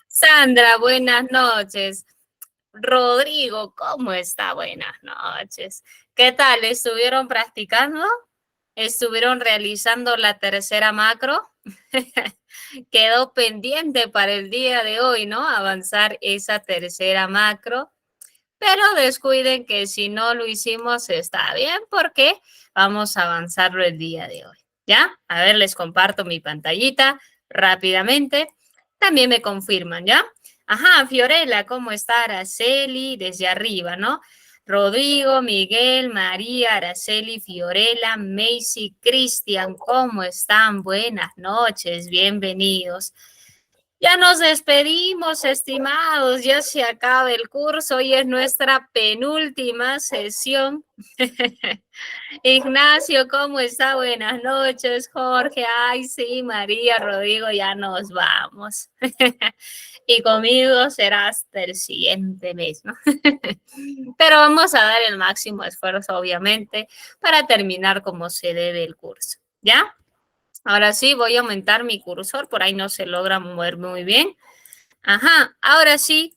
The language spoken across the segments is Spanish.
Sandra, buenas noches. Rodrigo, ¿cómo está? Buenas noches. ¿Qué tal? ¿Estuvieron practicando? ¿Estuvieron realizando la tercera macro? Quedó pendiente para el día de hoy, ¿no? Avanzar esa tercera macro. Pero descuiden que si no lo hicimos está bien porque vamos a avanzarlo el día de hoy. ¿Ya? A ver, les comparto mi pantallita rápidamente. También me confirman, ¿ya? Ajá, Fiorella, ¿cómo está? Araceli, desde arriba, ¿no? Rodrigo, Miguel, María, Araceli, Fiorella, Macy, Cristian, ¿cómo están? Buenas noches, bienvenidos. Ya nos despedimos, estimados, ya se acaba el curso, hoy es nuestra penúltima sesión. Ignacio, ¿cómo está? Buenas noches, Jorge. Ay, sí, María, Rodrigo, ya nos vamos. Y conmigo será hasta el siguiente mes, ¿no? Pero vamos a dar el máximo esfuerzo, obviamente, para terminar como se debe el curso, ¿ya? Ahora sí, voy a aumentar mi cursor, por ahí no se logra mover muy bien. Ajá, ahora sí,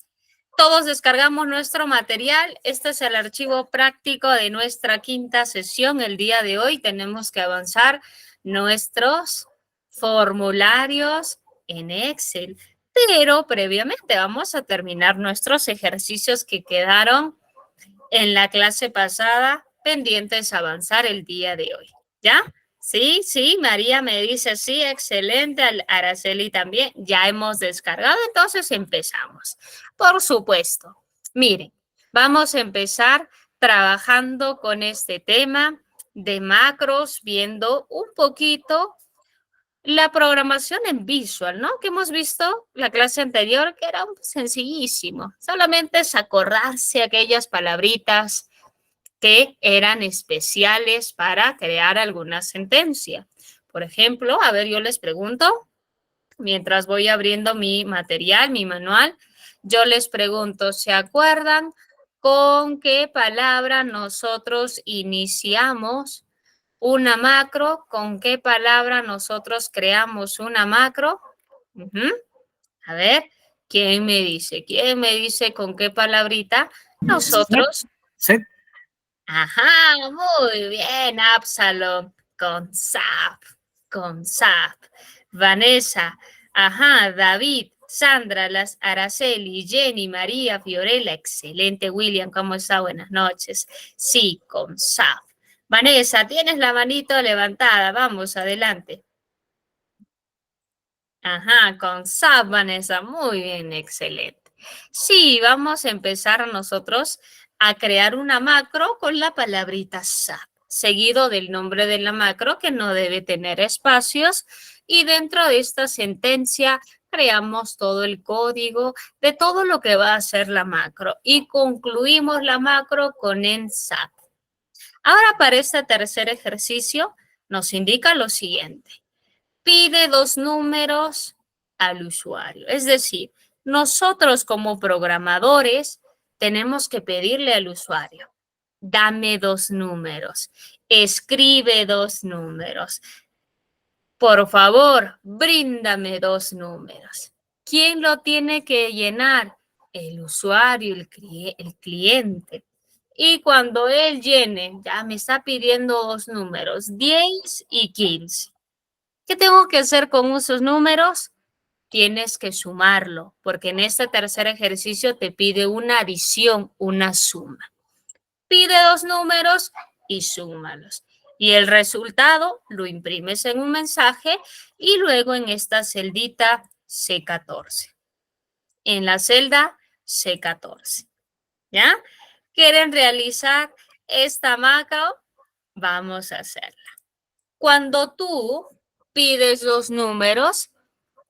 todos descargamos nuestro material. Este es el archivo práctico de nuestra quinta sesión. El día de hoy tenemos que avanzar nuestros formularios en Excel. Pero previamente vamos a terminar nuestros ejercicios que quedaron en la clase pasada pendientes a avanzar el día de hoy. ¿Ya? Sí, sí, María me dice sí, excelente, Araceli también, ya hemos descargado, entonces empezamos. Por supuesto, miren, vamos a empezar trabajando con este tema de macros, viendo un poquito la programación en Visual, ¿no? Que hemos visto la clase anterior, que era sencillísimo, solamente es acordarse aquellas palabritas que eran especiales para crear alguna sentencia. Por ejemplo, a ver, yo les pregunto, mientras voy abriendo mi material, mi manual, yo les pregunto, ¿se acuerdan con qué palabra nosotros iniciamos una macro? ¿Con qué palabra nosotros creamos una macro? A ver, ¿quién me dice? ¿Quién me dice con qué palabrita nosotros? Set. Ajá, muy bien, Absalom, con SAP, con SAP. Vanessa, ajá, David, Sandra, las Araceli, Jenny, María, Fiorella, excelente, William, ¿cómo está? Buenas noches. Sí, con SAP. Vanessa, tienes la manito levantada, vamos, adelante. Ajá, con SAP, Vanessa, muy bien, excelente. Sí, vamos a empezar nosotros a crear una macro con la palabrita SAP, seguido del nombre de la macro que no debe tener espacios y dentro de esta sentencia creamos todo el código de todo lo que va a hacer la macro y concluimos la macro con en SAP. Ahora para este tercer ejercicio nos indica lo siguiente. Pide dos números al usuario. Es decir, nosotros como programadores tenemos que pedirle al usuario, dame dos números, escribe dos números, por favor, bríndame dos números. ¿Quién lo tiene que llenar? El usuario, el cliente. Y cuando él llene, ya me está pidiendo dos números, 10 y 15. ¿Qué tengo que hacer con esos números? Tienes que sumarlo, porque en este tercer ejercicio te pide una adición, una suma. Pide dos números y súmalos. Y el resultado lo imprimes en un mensaje y luego en esta celdita C14. En la celda C14. ¿Ya? ¿Quieren realizar esta macro? Vamos a hacerla. Cuando tú pides los números,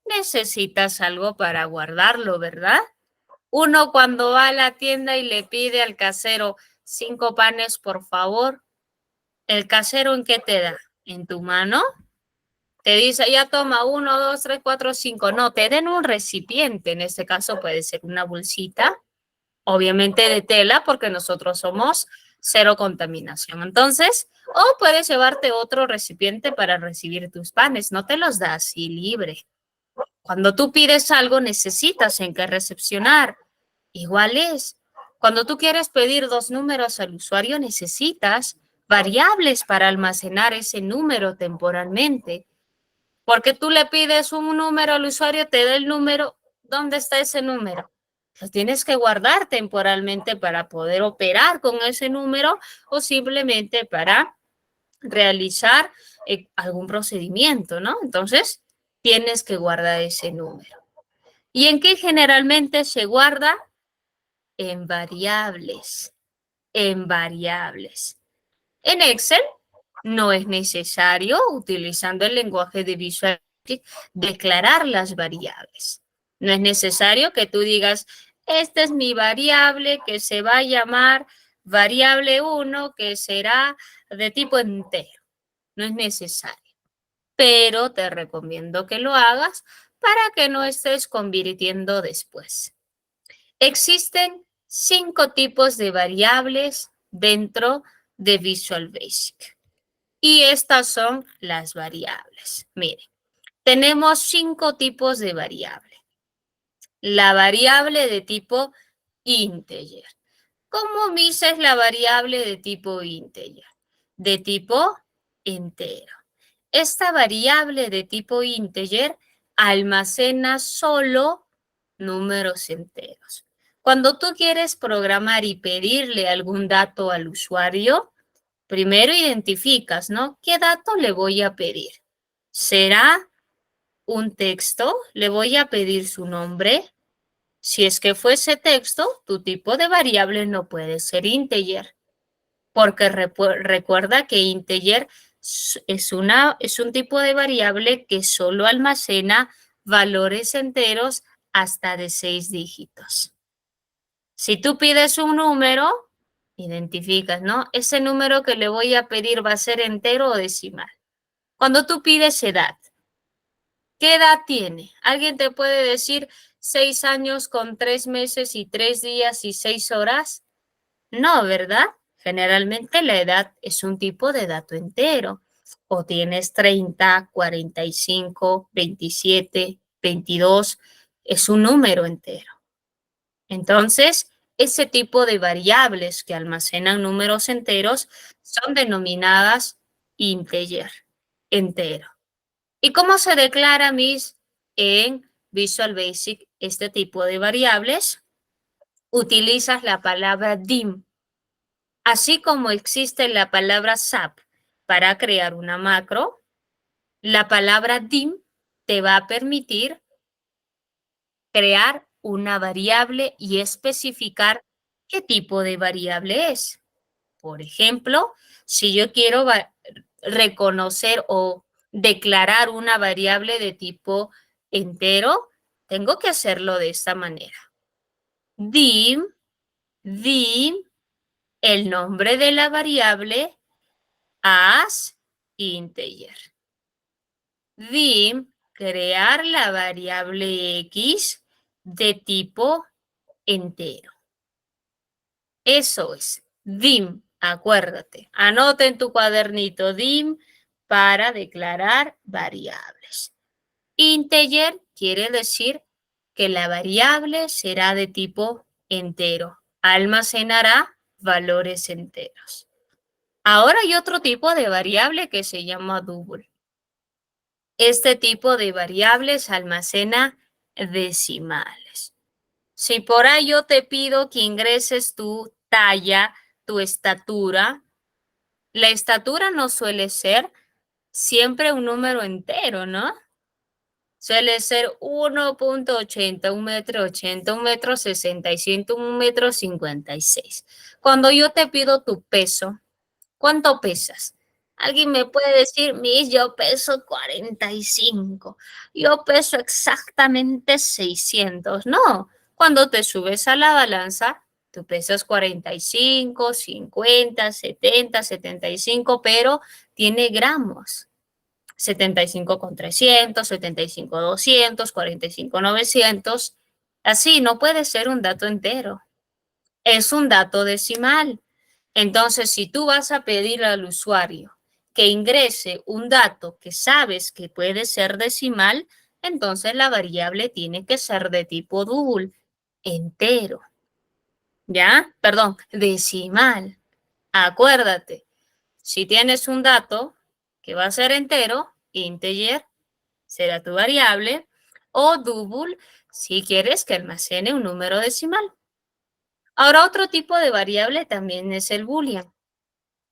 necesitas algo para guardarlo, ¿verdad? Uno cuando va a la tienda y le pide al casero 5 panes, por favor, ¿el casero en qué te da? ¿En tu mano? Te dice, ya toma 1, 2, 3, 4, 5. No, te den un recipiente. En este caso puede ser una bolsita, obviamente de tela, porque nosotros somos cero contaminación. Entonces, o puedes llevarte otro recipiente para recibir tus panes. No te los da así libre. Cuando tú pides algo, necesitas en qué recepcionar. Igual es. Cuando tú quieres pedir 2 números al usuario, necesitas variables para almacenar ese número temporalmente. Porque tú le pides un número al usuario, te da el número. ¿Dónde está ese número? Lo tienes que guardar temporalmente para poder operar con ese número o simplemente para realizar algún procedimiento, ¿no? Entonces, tienes que guardar ese número. ¿Y en qué generalmente se guarda? En variables. En variables. En Excel no es necesario, utilizando el lenguaje de Visual Basic, declarar las variables. No es necesario que tú digas, esta es mi variable que se va a llamar variable 1, que será de tipo entero. No es necesario. Pero te recomiendo que lo hagas para que no estés convirtiendo después. Existen 5 tipos de variables dentro de Visual Basic. Y estas son las variables. Miren, tenemos 5 tipos de variable. La variable de tipo integer. ¿Cómo mides la variable de tipo integer? De tipo entero. Esta variable de tipo integer almacena solo números enteros. Cuando tú quieres programar y pedirle algún dato al usuario, primero identificas, ¿no? ¿Qué dato le voy a pedir? ¿Será un texto? ¿Le voy a pedir su nombre? Si es que fuese texto, tu tipo de variable no puede ser integer, porque recuerda que integer es un tipo de variable que solo almacena valores enteros hasta de 6 dígitos. Si tú pides un número, identificas, ¿no? Ese número que le voy a pedir va a ser entero o decimal. Cuando tú pides edad, ¿qué edad tiene? ¿Alguien te puede decir 6 años con 3 meses y 3 días y 6 horas? No, ¿verdad? Generalmente la edad es un tipo de dato entero. O tienes 30, 45, 27, 22, es un número entero. Entonces, ese tipo de variables que almacenan números enteros son denominadas integer, entero. ¿Y cómo se declara, Miss, en Visual Basic este tipo de variables? Utilizas la palabra dim. Así como existe la palabra SAP para crear una macro, la palabra dim te va a permitir crear una variable y especificar qué tipo de variable es. Por ejemplo, si yo quiero reconocer o declarar una variable de tipo entero, tengo que hacerlo de esta manera. Dim, el nombre de la variable as integer. Dim, crear la variable x de tipo entero. Eso es, dim, acuérdate, anota en tu cuadernito dim para declarar variables. Integer quiere decir que la variable será de tipo entero, almacenará valores enteros. Ahora hay otro tipo de variable que se llama double. Este tipo de variables almacena decimales. Si por ahí yo te pido que ingreses tu talla, tu estatura, la estatura no suele ser siempre un número entero, ¿no? Suele ser 1.80, 1,80 m, 1,60 m, 1,56 m. Cuando yo te pido tu peso, ¿cuánto pesas? Alguien me puede decir, Miss, yo peso 45. Yo peso exactamente 600. No, cuando te subes a la balanza, tú pesas 45, 50, 70, 75, pero tiene gramos. 75,300, 75,200, 45,900. Así no puede ser un dato entero. Es un dato decimal. Entonces, si tú vas a pedir al usuario que ingrese un dato que sabes que puede ser decimal, entonces la variable tiene que ser de tipo double, entero. ¿Ya? Perdón, decimal. Acuérdate, si tienes un dato que va a ser entero, integer, será tu variable, o double si quieres que almacene un número decimal. Ahora, otro tipo de variable también es el boolean,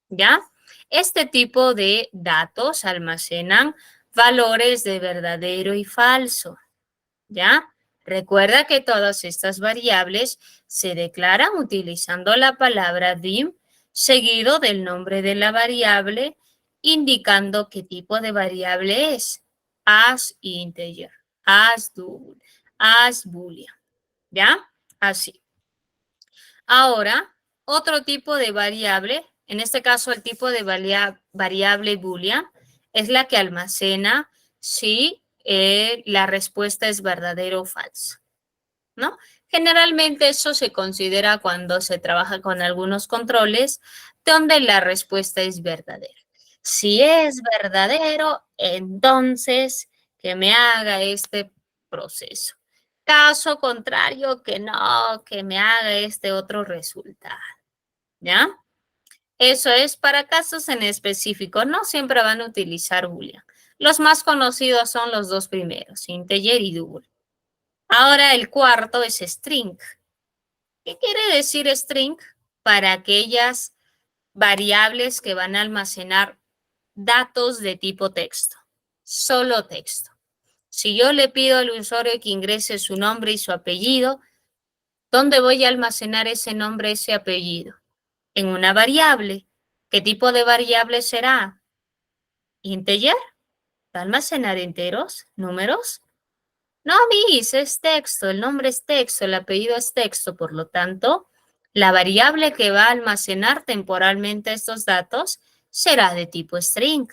¿ya? Este tipo de datos almacenan valores de verdadero y falso, ¿ya? Recuerda que todas estas variables se declaran utilizando la palabra dim seguido del nombre de la variable, indicando qué tipo de variable es. As integer, as double, as boolean, ¿ya? Así. Ahora, otro tipo de variable, en este caso el tipo de variable boolean, es la que almacena si la respuesta es verdadero o falso, ¿no? Generalmente eso se considera cuando se trabaja con algunos controles donde la respuesta es verdadera. Si es verdadero, entonces que me haga este proceso. Caso contrario, que no, que me haga este otro resultado, ¿ya? Eso es para casos en específico. No siempre van a utilizar boolean. Los más conocidos son los dos primeros, integer y double. Ahora el cuarto es string. ¿Qué quiere decir string? Para aquellas variables que van a almacenar datos de tipo texto, solo texto. Si yo le pido al usuario que ingrese su nombre y su apellido, ¿dónde voy a almacenar ese nombre, ese apellido? En una variable. ¿Qué tipo de variable será? ¿Integer? ¿Va a almacenar enteros? ¿Números? No, Miss, es texto, el nombre es texto, el apellido es texto, por lo tanto, la variable que va a almacenar temporalmente estos datos será de tipo string.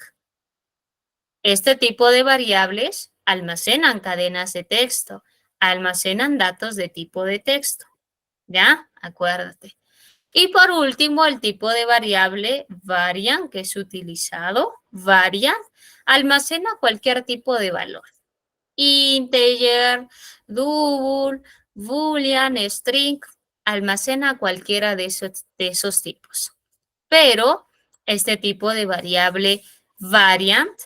Este tipo de variables almacenan cadenas de texto, almacenan datos de tipo de texto. ¿Ya? Acuérdate. Y por último, el tipo de variable variant que es utilizado, variant, almacena cualquier tipo de valor. Integer, double, boolean, string, almacena cualquiera de esos tipos. Pero este tipo de variable variant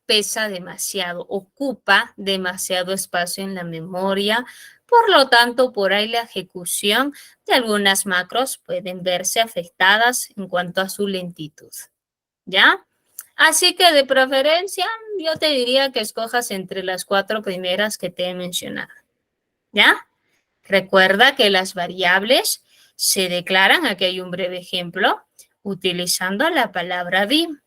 pesa demasiado, ocupa demasiado espacio en la memoria, por lo tanto, por ahí la ejecución de algunas macros pueden verse afectadas en cuanto a su lentitud, ¿ya? Así que de preferencia, yo te diría que escojas entre las 4 primeras que te he mencionado, ¿ya? Recuerda que las variables se declaran, aquí hay un breve ejemplo, utilizando la palabra dim.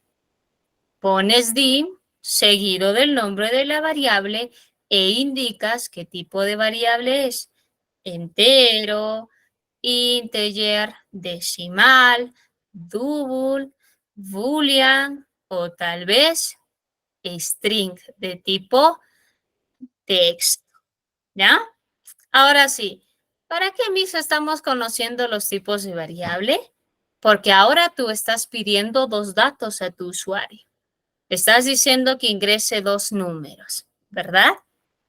Pones dim seguido del nombre de la variable e indicas qué tipo de variable es. Entero, integer, decimal, double, boolean o tal vez string de tipo text, ¿ya? Ahora sí, ¿para qué mismo estamos conociendo los tipos de variable? Porque ahora tú estás pidiendo 2 datos a tu usuario. Estás diciendo que ingrese 2 números, ¿verdad?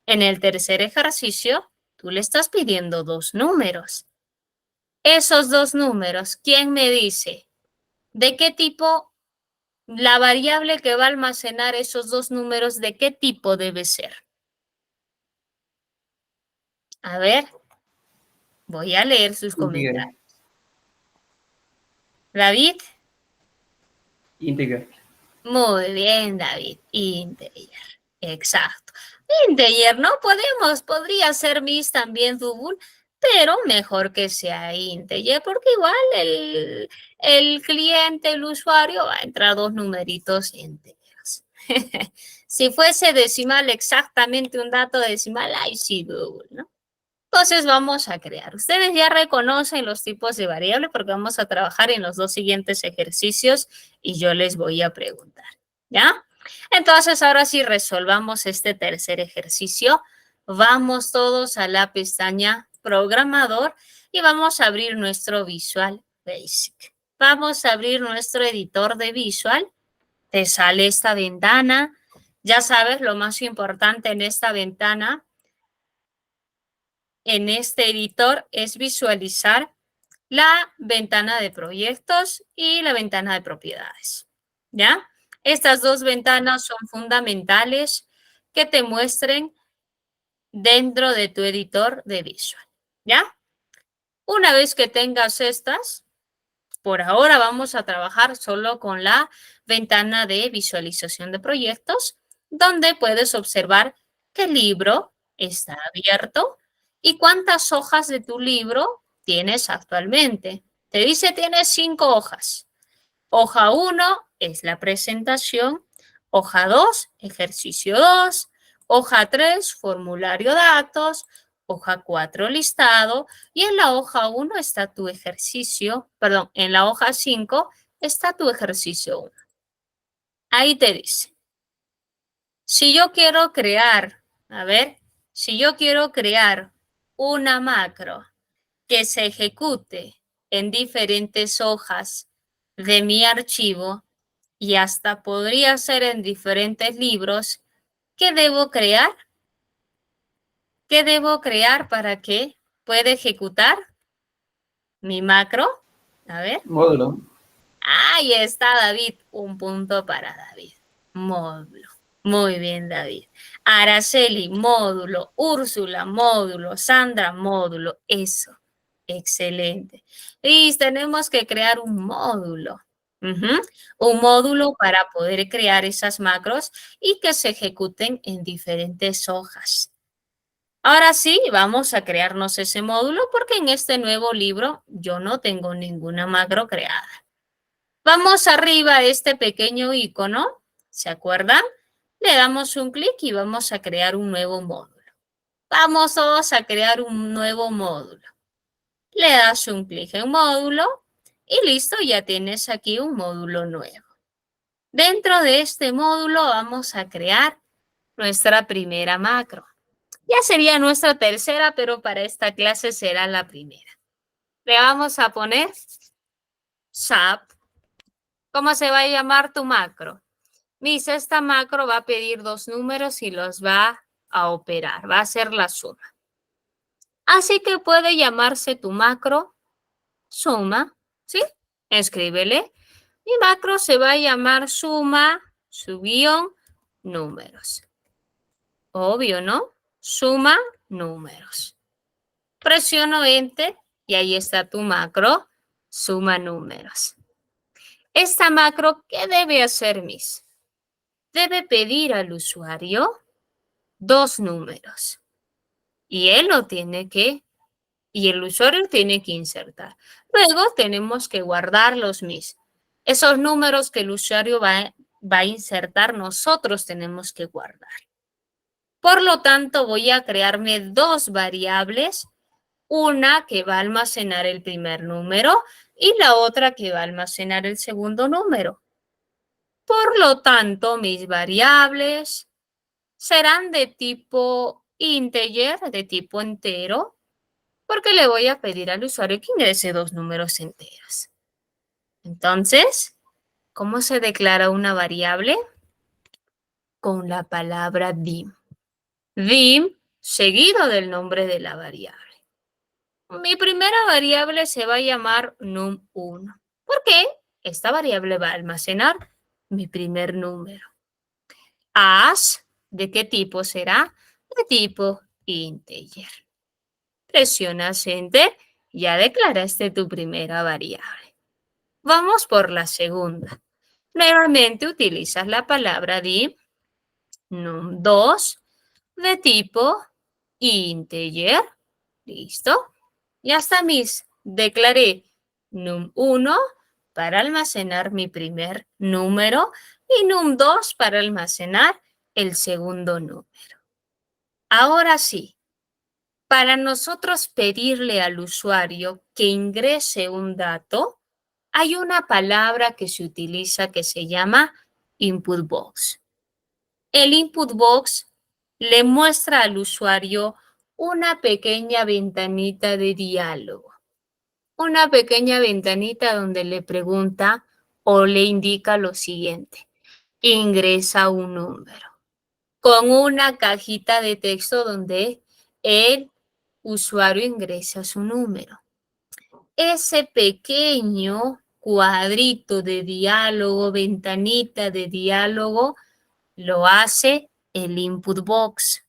En el tercer ejercicio, tú le estás pidiendo 2 números. Esos 2 números, ¿quién me dice? ¿De qué tipo la variable que va a almacenar esos 2 números, de qué tipo debe ser? A ver, voy a leer sus Integer. comentarios. David. Integer. Muy bien, David. Integer. Exacto. Integer, ¿no? Podría ser Miss también double, pero mejor que sea integer, porque igual el cliente, el usuario, va a entrar 2 numeritos enteros. Si fuese decimal, exactamente un dato decimal, ahí sí double, ¿no? Entonces vamos a crear. Ustedes ya reconocen los tipos de variable porque vamos a trabajar en los 2 siguientes ejercicios y yo les voy a preguntar, ¿ya? Entonces ahora sí resolvamos este tercer ejercicio. Vamos todos a la pestaña programador y vamos a abrir nuestro Visual Basic. Vamos a abrir nuestro editor de Visual. Te sale esta ventana. Ya sabes, lo más importante en esta ventana, en este editor, es visualizar la ventana de proyectos y la ventana de propiedades. ¿Ya? Estas dos ventanas son fundamentales que te muestren dentro de tu editor de Visual. ¿Ya? Una vez que tengas estas, por ahora vamos a trabajar solo con la ventana de visualización de proyectos, donde puedes observar qué libro está abierto y cuántas hojas de tu libro tienes actualmente. Te dice tienes 5 hojas. Hoja 1 es la presentación, hoja 2, ejercicio 2, hoja 3, formulario datos, hoja 4, listado, y en la hoja 1 está tu ejercicio, perdón, en la hoja 5 está tu ejercicio 1. Ahí te dice, si yo quiero crear, a ver, si yo quiero crear una macro que se ejecute en diferentes hojas de mi archivo y hasta podría ser en diferentes libros, ¿qué debo crear? ¿Qué debo crear para que pueda ejecutar mi macro? A ver. Módulo. Ahí está, David. Un punto para David. Módulo. Muy bien, David. Araceli, módulo. Úrsula, módulo. Sandra, módulo. Eso. Excelente. Y tenemos que crear un módulo. Un módulo para poder crear esas macros y que se ejecuten en diferentes hojas. Ahora sí, vamos a crearnos ese módulo porque en este nuevo libro yo no tengo ninguna macro creada. Vamos arriba a este pequeño icono, ¿se acuerdan? Le damos un clic y vamos a crear un nuevo módulo. Vamos todos a crear un nuevo módulo. Le das un clic en módulo y listo, ya tienes aquí un módulo nuevo. Dentro de este módulo vamos a crear nuestra primera macro. Ya sería nuestra tercera, pero para esta clase será la primera. Le vamos a poner SAP. ¿Cómo se va a llamar tu macro? Miss, esta macro va a pedir 2 números y los va a operar, va a hacer la suma. Así que puede llamarse tu macro suma, ¿sí? Escríbele. Mi macro se va a llamar suma, su guión, números. Obvio, ¿no? Suma, números. Presiono Enter y ahí está tu macro, suma números. Esta macro, ¿qué debe hacer, Miss? Debe pedir al usuario 2 números. Y él lo tiene que, y el usuario tiene que insertar. Luego tenemos que guardar los mis. Esos números que el usuario va a insertar, nosotros tenemos que guardar. Por lo tanto, voy a crearme 2 variables, una que va a almacenar el primer número y la otra que va a almacenar el segundo número. Por lo tanto, mis variables serán de tipo integer, de tipo entero, porque le voy a pedir al usuario que ingrese 2 números enteros. Entonces, ¿cómo se declara una variable? Con la palabra dim. Dim seguido del nombre de la variable. Mi primera variable se va a llamar num1. ¿Por qué? Esta variable va a almacenar mi primer número. As, ¿de qué tipo será? De tipo integer. Presionas Enter, ya declaraste tu primera variable. Vamos por la segunda. Nuevamente utilizas la palabra dim, num2, de tipo integer. ¿Listo? Ya está, Miss. Declaré num1 para almacenar mi primer número y num2 para almacenar el segundo número. Ahora sí, para nosotros pedirle al usuario que ingrese un dato, hay una palabra que se utiliza que se llama input box. El input box le muestra al usuario una pequeña ventanita de diálogo. Una pequeña ventanita donde le pregunta o le indica lo siguiente. Ingresa un número. con una cajita de texto donde el usuario ingresa su número. Ese pequeño cuadrito de diálogo, ventanita de diálogo, lo hace el input box,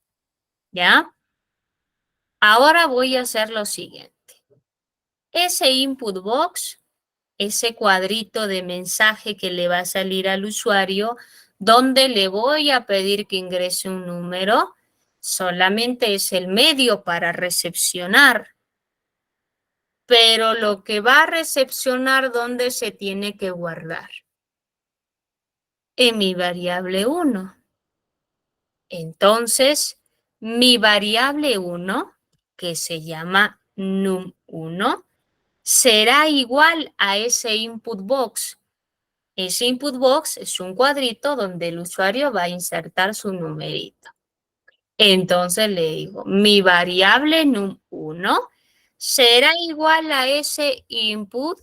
¿ya? Ahora voy a hacer lo siguiente. Ese input box, ese cuadrito de mensaje que le va a salir al usuario, donde le voy a pedir que ingrese un número, solamente es el medio para recepcionar. Pero lo que va a recepcionar, ¿dónde se tiene que guardar? En mi variable 1. Entonces, mi variable 1, que se llama num1, será igual a ese input box. Ese input box es un cuadrito donde el usuario va a insertar su numerito. Entonces le digo, mi variable num1 será igual a ese input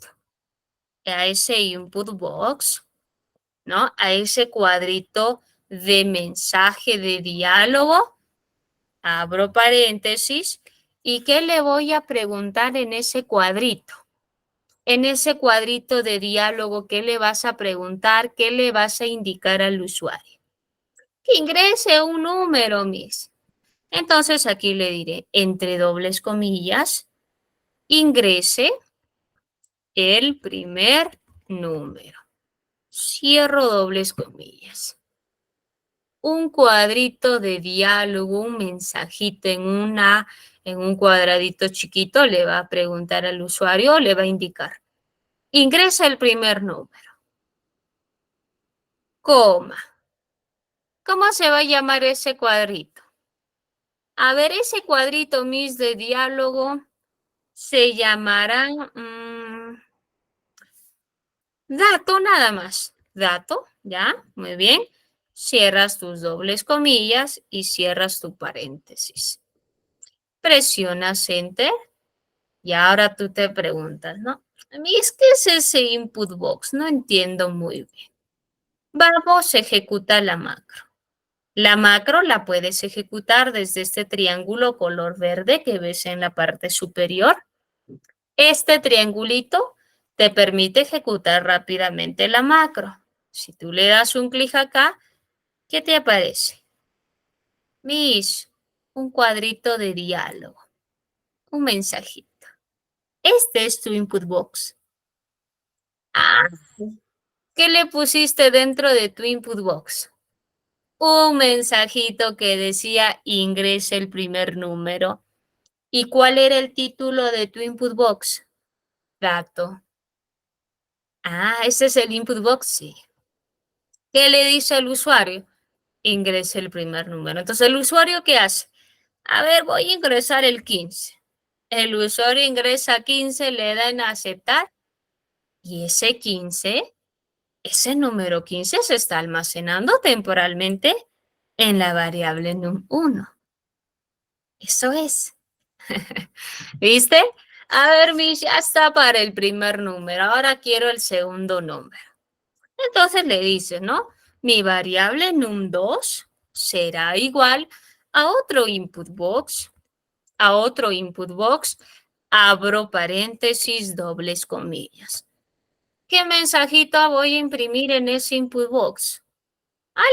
box, ¿no? A ese cuadrito de mensaje de diálogo, abro paréntesis, ¿y qué le voy a preguntar en ese cuadrito? En ese cuadrito de diálogo, ¿qué le vas a preguntar? ¿Qué le vas a indicar al usuario? Que ingrese un número, Miss. Entonces aquí le diré, entre dobles comillas, ingrese el primer número. Cierro dobles comillas. Un cuadrito de diálogo, un mensajito en un cuadradito chiquito le va a preguntar al usuario, le va a indicar. Ingresa el primer número. Coma. ¿Cómo se va a llamar ese cuadrito? A ver, ese cuadrito, Miss, de diálogo se llamará dato nada más. Dato, ¿ya? Muy bien. Cierras tus dobles comillas y cierras tu paréntesis. Presionas Enter y ahora tú te preguntas, ¿no? Miss, ¿qué es ese input box? No entiendo muy bien. Vamos, ejecuta la macro. La macro la puedes ejecutar desde este triángulo color verde que ves en la parte superior. Este triangulito te permite ejecutar rápidamente la macro. Si tú le das un clic acá, ¿qué te aparece? Miss, un cuadrito de diálogo, un mensajito. Este es tu input box. Ah, ¿qué le pusiste dentro de tu input box? Un mensajito que decía ingrese el primer número. ¿Y cuál era el título de tu input box? Dato. Ah, ese es el input box, sí. ¿Qué le dice el usuario? Ingrese el primer número. Entonces, ¿el usuario qué hace? A ver, voy a ingresar el 15. El usuario ingresa 15, le da en aceptar y ese 15, ese número 15 se está almacenando temporalmente en la variable num1. Eso es. ¿Viste? A ver, Mish, ya está para el primer número. Ahora quiero el segundo número. Entonces le dices, ¿no? Mi variable num2 será igual a otro input box, abro paréntesis, dobles comillas. ¿Qué mensajito voy a imprimir en ese input box?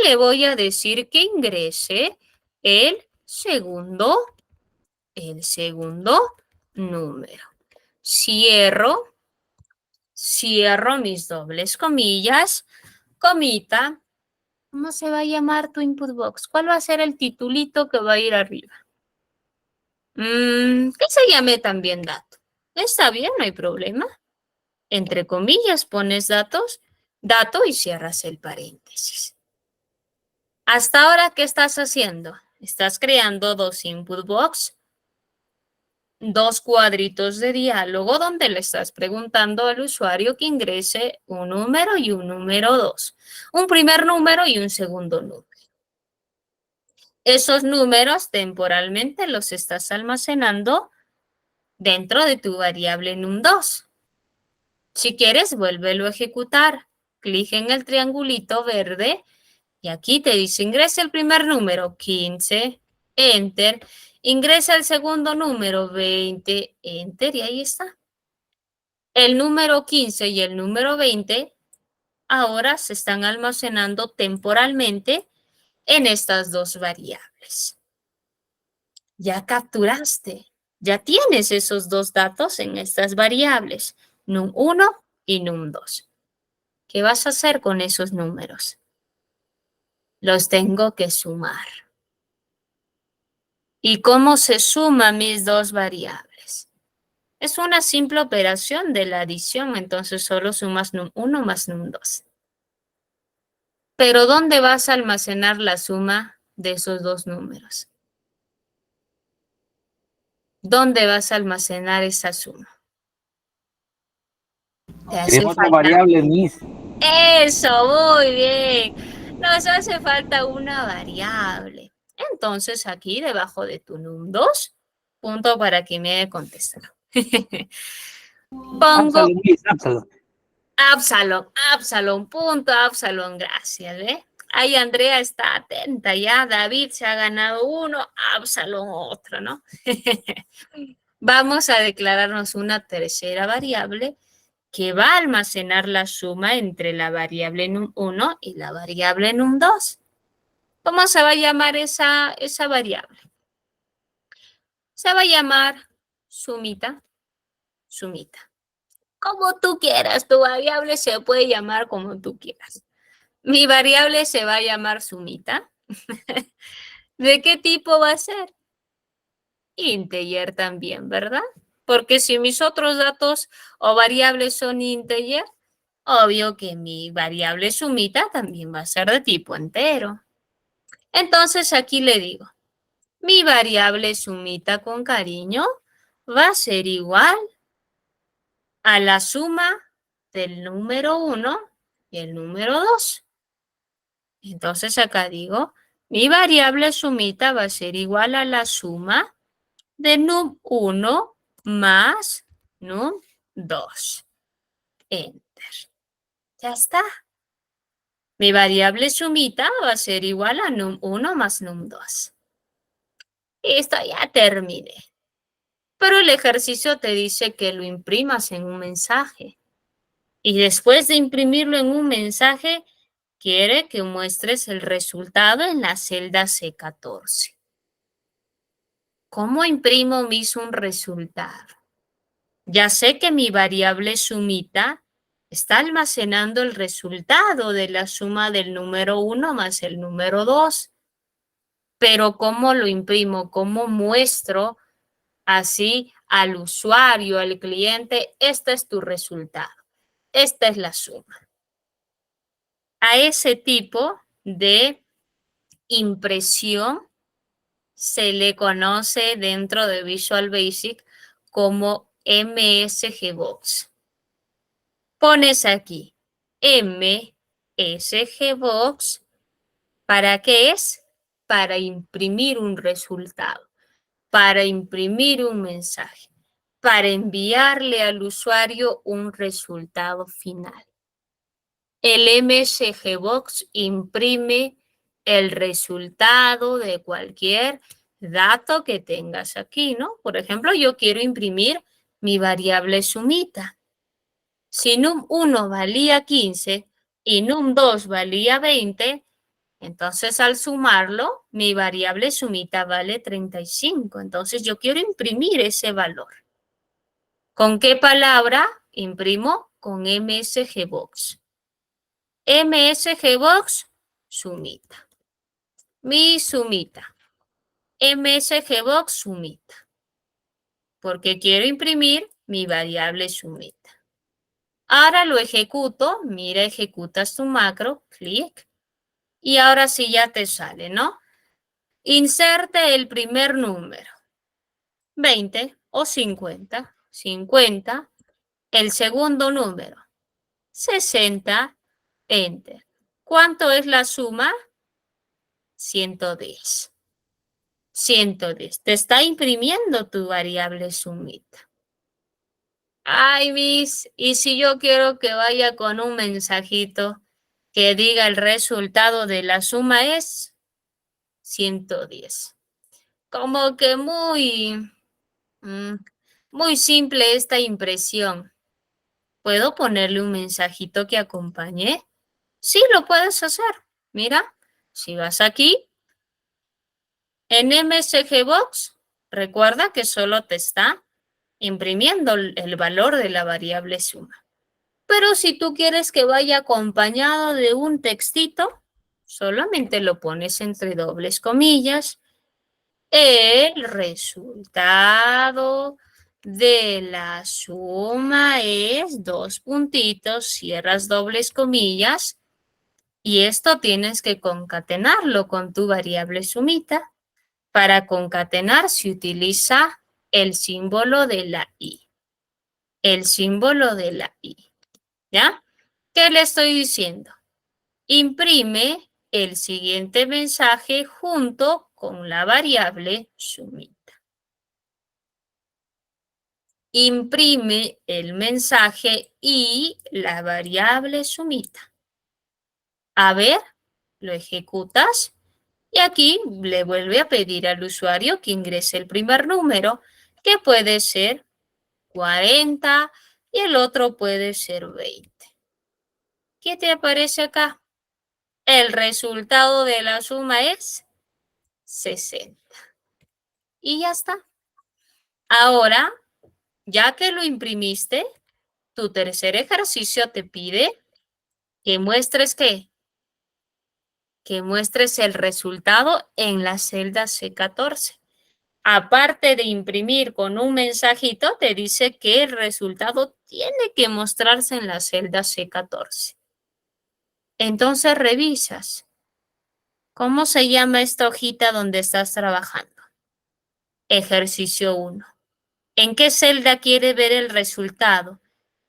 Le voy a decir que ingrese el segundo número. Cierro mis dobles comillas, comita. ¿Cómo se va a llamar tu input box? ¿Cuál va a ser el titulito que va a ir arriba? Que se llame también dato. Está bien, no hay problema. Entre comillas pones dato y cierras el paréntesis. Hasta ahora, ¿qué estás haciendo? Estás creando dos input box, dos cuadritos de diálogo donde le estás preguntando al usuario que ingrese un número y un número 2. Un primer número y un segundo número. Esos números temporalmente los estás almacenando dentro de tu variable num2. Si quieres, vuélvelo a ejecutar. Clic en el triangulito verde Y aquí te dice, ingresa el primer número, 15, enter. Ingresa el segundo número, 20, enter, y ahí está. El número 15 y el número 20 ahora se están almacenando temporalmente en estas dos variables. Ya capturaste, ya tienes esos dos datos en estas variables, num1 y num2. ¿Qué vas a hacer con esos números? Los tengo que sumar. ¿Y cómo se suman mis dos variables? Es una simple operación de la adición, entonces solo sumas num1 más num2. Pero ¿dónde vas a almacenar la suma de esos dos números? ¿Dónde vas a almacenar esa suma? Te hace En otra falta. variable, Miss. Eso, muy bien. Nos hace falta una variable. Entonces aquí debajo de tu num2, punto para que me contestar. Pongo Absalom, Miss, Absalom. Absalom, punto Absalom, gracias, ¿ve? Ahí Andrea está atenta ya, David se ha ganado uno, Absalom otro, ¿no? Vamos a declararnos una tercera variable que va a almacenar la suma entre la variable num1 y la variable num2. ¿Cómo se va a llamar esa variable? Se va a llamar sumita, sumita. Como tú quieras, tu variable se puede llamar como tú quieras. Mi variable se va a llamar sumita. ¿De qué tipo va a ser? Integer también, ¿verdad? Porque si mis otros datos o variables son integer, obvio que mi variable sumita también va a ser de tipo entero. Entonces aquí le digo, mi variable sumita con cariño va a ser igual a la suma del número 1 y el número 2. Entonces acá digo, mi variable sumita va a ser igual a la suma de num1 más num2. Enter. Ya está. Mi variable sumita va a ser igual a num1 más num2. Listo, ya terminé. Pero el ejercicio te dice que lo imprimas en un mensaje. Y después de imprimirlo en un mensaje, quiere que muestres el resultado en la celda C14. ¿Cómo imprimo un resultado? Ya sé que mi variable sumita está almacenando el resultado de la suma del número 1 más el número 2. Pero ¿cómo lo imprimo? ¿Cómo muestro así al usuario, al cliente? Este es tu resultado. Esta es la suma. A ese tipo de impresión se le conoce dentro de Visual Basic como MSGBox. Pones aquí MSGBox. ¿Para qué es? Para imprimir un resultado, para imprimir un mensaje, para enviarle al usuario un resultado final. El MSGBox imprime el resultado de cualquier dato que tengas aquí, ¿no? Por ejemplo, yo quiero imprimir mi variable sumita. Si num1 valía 15 y num2 valía 20, entonces al sumarlo, mi variable sumita vale 35. Entonces yo quiero imprimir ese valor. ¿Con qué palabra imprimo? Con MSGBox. MSGBox, sumita. Mi sumita. MSGBox, sumita. Porque quiero imprimir mi variable sumita. Ahora lo ejecuto. Mira, ejecutas tu macro. Clic. Y ahora sí ya te sale, ¿no? Inserte el primer número. 20 o 50. 50. El segundo número. 60. Enter. ¿Cuánto es la suma? 110. 110. Te está imprimiendo tu variable sumita. Ay, Miss, ¿y si yo quiero que vaya con un mensajito? que diga el resultado de la suma es 110. Como que muy simple esta impresión. ¿Puedo ponerle un mensajito que acompañe? Sí, lo puedes hacer. Mira, si vas aquí, en MSG Box, recuerda que solo te está imprimiendo el valor de la variable suma. Pero si tú quieres que vaya acompañado de un textito, solamente lo pones entre dobles comillas. El resultado de la suma es dos puntitos, cierras dobles comillas, y esto tienes que concatenarlo con tu variable sumita. Para concatenar se utiliza el símbolo de la i. El símbolo de la i. ¿Ya? ¿Qué le estoy diciendo? Imprime el siguiente mensaje junto con la variable sumita. Imprime el mensaje y la variable sumita. A ver, lo ejecutas y aquí le vuelve a pedir al usuario que ingrese el primer número, que puede ser 40 y el otro puede ser 20. ¿Qué te aparece acá? El resultado de la suma es 60. Y ya está. Ahora, ya que lo imprimiste, tu tercer ejercicio te pide que muestres ¿qué? Que muestres el resultado en la celda C14. Aparte de imprimir con un mensajito, te dice que el resultado tiene que mostrarse en la celda C14. Entonces revisas. ¿Cómo se llama esta hojita donde estás trabajando? Ejercicio 1. ¿En qué celda quiere ver el resultado?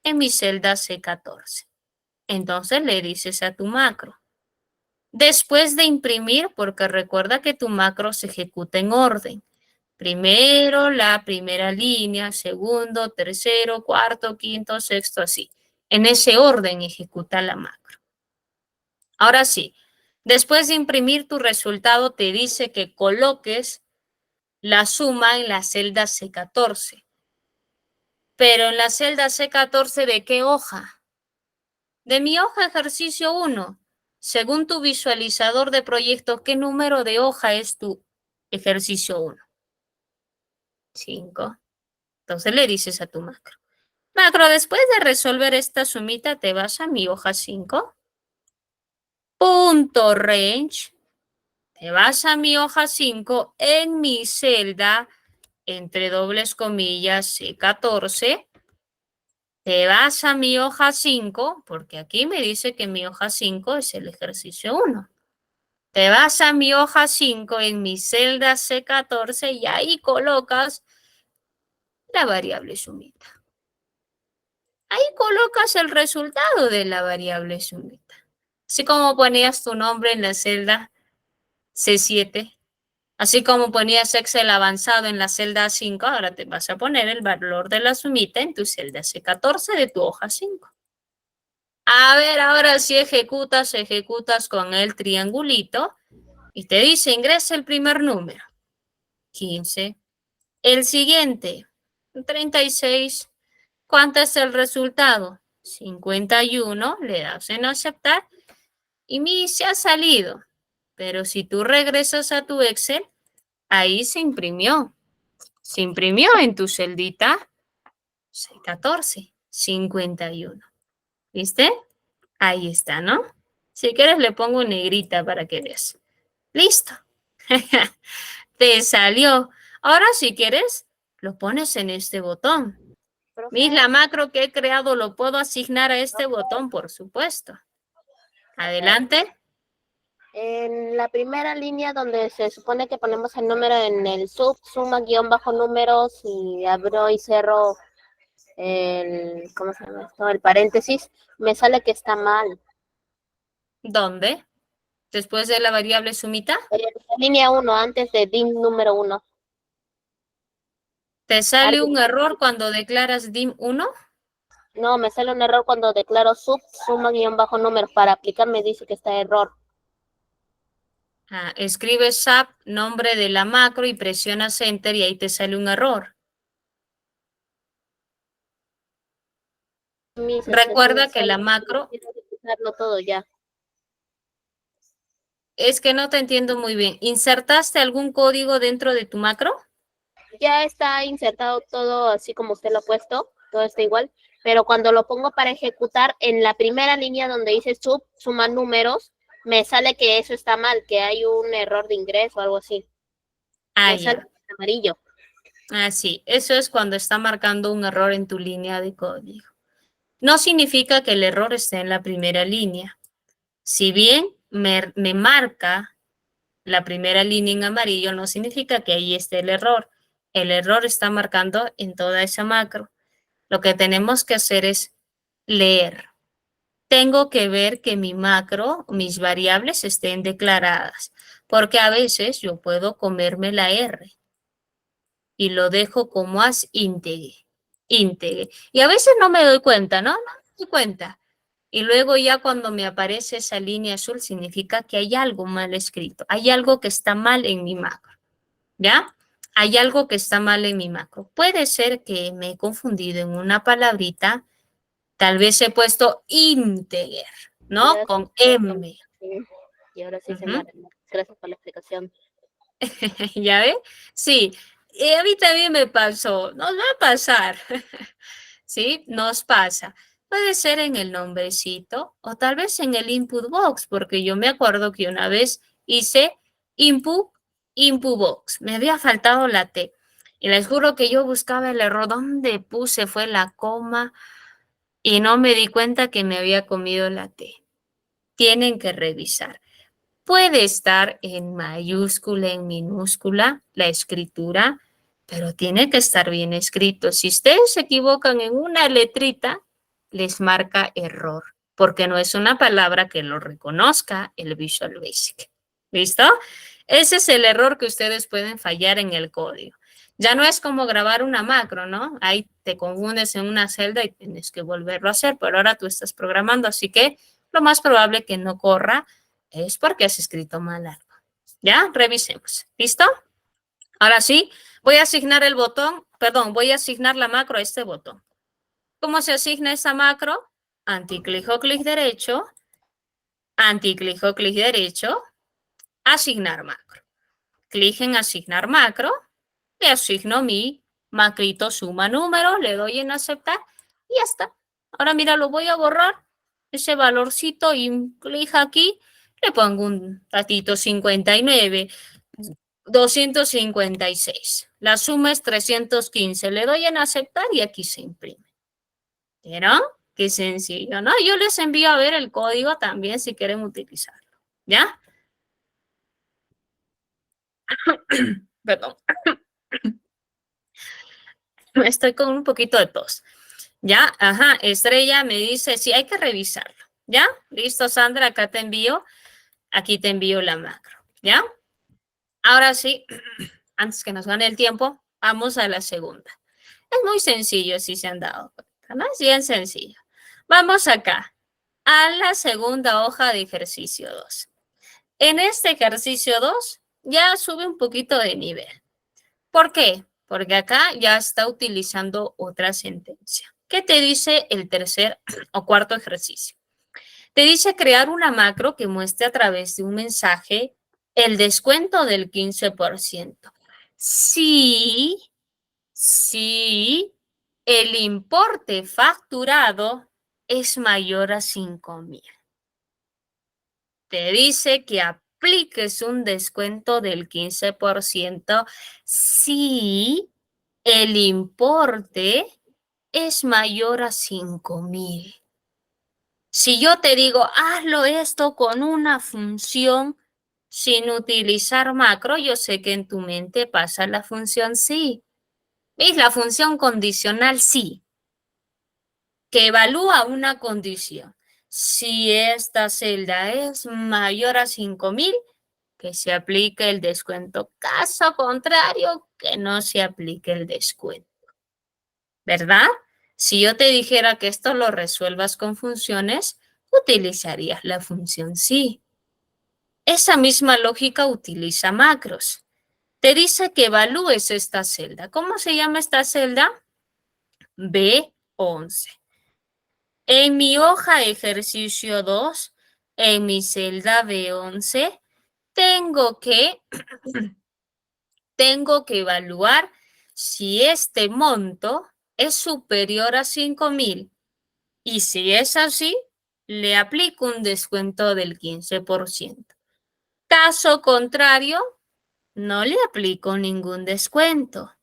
En mi celda C14. Entonces le dices a tu macro. Después de imprimir, porque recuerda que tu macro se ejecuta en orden. Primero la primera línea, segundo, tercero, cuarto, quinto, sexto, así. En ese orden ejecuta la macro. Ahora sí, después de imprimir tu resultado te dice que coloques la suma en la celda C14. Pero en la celda C14, ¿de qué hoja? De mi hoja ejercicio 1. Según tu visualizador de proyectos, ¿qué número de hoja es tu ejercicio 1? 5. Entonces le dices a tu macro. Macro, después de resolver esta sumita, te vas a mi hoja 5. Punto range. Te vas a mi hoja 5 en mi celda, entre dobles comillas, C14. Te vas a mi hoja 5, porque aquí me dice que mi hoja 5 es el ejercicio 1. Te vas a mi hoja 5 en mi celda C14 y ahí colocas la variable sumita. Ahí colocas el resultado de la variable sumita. Así como ponías tu nombre en la celda C7, así como ponías Excel avanzado en la celda 5, ahora te vas a poner el valor de la sumita en tu celda C14 de tu hoja 5. A ver, ahora sí ejecutas con el triangulito y te dice ingresa el primer número, 15. El siguiente, 36. ¿Cuánto es el resultado? 51. Le das en aceptar y mi se ha salido. Pero si tú regresas a tu Excel, ahí se imprimió. Se imprimió en tu celdita C14, 51. ¿Viste? Ahí está, ¿no? Si quieres le pongo negrita para que veas. Listo. Te salió. Ahora si quieres, lo pones en este botón. Profe, La macro que he creado lo puedo asignar a este botón, por supuesto. Adelante. en la primera línea donde se supone que ponemos el número en el suma guión bajo números y abro y cerro ¿cómo se llama esto? El paréntesis, me sale que está mal. ¿Dónde? Después de la variable sumita. Línea 1, antes de dim número 1. ¿Te sale un error cuando declaras dim 1? No, me sale un error cuando declaro sub, suma guión bajo número. Para aplicar me dice que está error. Escribes SAP, nombre de la macro y presionas Enter y ahí te sale un error. Recuerda que la macro... Quiero ejecutarlo todo ya. Es que no te entiendo muy bien. ¿Insertaste algún código dentro de tu macro? Ya está insertado todo así como usted lo ha puesto, todo está igual, pero cuando lo pongo para ejecutar, en la primera línea donde dice sub, suma números, me sale que eso está mal, que hay un error de ingreso o algo así. Ah, Me sale ya. amarillo. Ah, sí. Eso es cuando está marcando un error en tu línea de código. No significa que el error esté en la primera línea. Si bien me marca la primera línea en amarillo, no significa que ahí esté el error. El error está marcando en toda esa macro. Lo que tenemos que hacer es leer. Tengo que ver que mi macro, mis variables estén declaradas, porque a veces yo puedo comerme la R y lo dejo como as íntegra. Y a veces no me doy cuenta, ¿no? No me doy cuenta. Y luego ya cuando me aparece esa línea azul significa que hay algo mal escrito, hay algo que está mal en mi macro, ¿ya? Hay algo que está mal en mi macro. Puede ser que me he confundido en una palabrita, tal vez he puesto integer, Y ¿no? ahora sí, Con M. y ahora sí se me Ujú. arregló. Gracias por la explicación. ¿Ya ve? Sí, y a mí también me pasó, nos va a pasar, ¿sí? Nos pasa. Puede ser en el nombrecito o tal vez en el input box, porque yo me acuerdo que una vez hice input, input box, me había faltado la T. Y les juro que yo buscaba el error, ¿dónde puse? Fue la coma y no me di cuenta que me había comido la T. Tienen que revisar. Puede estar en mayúscula, en minúscula, la escritura, pero tiene que estar bien escrito. Si ustedes se equivocan en una letrita, les marca error, porque no es una palabra que lo reconozca el Visual Basic. ¿Listo? Ese es el error que ustedes pueden fallar en el código. Ya no es como grabar una macro, ¿no? Ahí te confundes en una celda y tienes que volverlo a hacer, pero ahora tú estás programando, así que lo más probable que no corra es porque has escrito mal algo. ¿Ya? Revisemos. ¿Listo? Ahora sí, voy a asignar el botón, perdón, voy a asignar la macro a este botón. ¿Cómo se asigna esa macro? Anticlic o clic derecho, anticlic o clic derecho, asignar macro. Clic en asignar macro, le asigno mi macrito suma número, le doy en aceptar y ya está. Ahora mira, lo voy a borrar, ese valorcito y clic aquí, le pongo un ratito 59, 256. La suma es 315. Le doy en aceptar y aquí se imprime. ¿Vieron? Qué sencillo, ¿no? Yo les envío a ver el código también si quieren utilizarlo. ¿Ya? Perdón. Estoy con un poquito de tos. ¿Ya? Ajá, Estrella me dice, sí, hay que revisarlo. ¿Ya? Listo, Sandra, acá te envío. Aquí te envío la macro. ¿Ya? Ahora sí, antes que nos gane el tiempo, vamos a la segunda. Es muy sencillo si se han dado cuenta, ¿no? Es bien sencillo. Vamos acá, a la segunda hoja de ejercicio 2. En este ejercicio 2 ya sube un poquito de nivel. ¿Por qué? Porque acá ya está utilizando otra sentencia. ¿Qué te dice el tercer o cuarto ejercicio? Te dice crear una macro que muestre a través de un mensaje el descuento del 15%. Sí, sí, el importe facturado es mayor a 5,000. Te dice que apliques un descuento del 15% si el importe es mayor a 5,000. Si yo te digo, hazlo esto con una función sin utilizar macro, yo sé que en tu mente pasa la función sí. ¿Veis? La función condicional sí, que evalúa una condición. Si esta celda es mayor a 5,000, que se aplique el descuento. Caso contrario, que no se aplique el descuento. ¿Verdad? Si yo te dijera que esto lo resuelvas con funciones, utilizarías la función sí. Esa misma lógica utiliza macros. Te dice que evalúes esta celda. ¿Cómo se llama esta celda? B11. En mi hoja ejercicio 2, en mi celda B11, tengo que evaluar si este monto es superior a 5,000. Y si es así, le aplico un descuento del 15%. Caso contrario, no le aplico ningún descuento.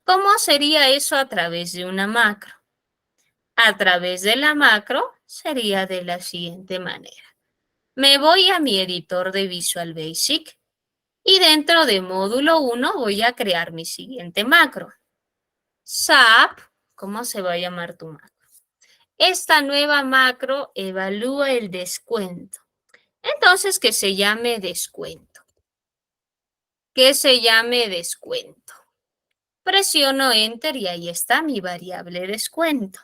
¿Cómo sería eso a través de una macro? A través de la macro sería de la siguiente manera. Me voy a mi editor de Visual Basic y dentro de módulo 1 voy a crear mi siguiente macro. SAP, ¿cómo se va a llamar tu macro? Esta nueva macro evalúa el descuento. Entonces, que se llame descuento. Que se llame descuento. Presiono Enter y ahí está mi variable descuento.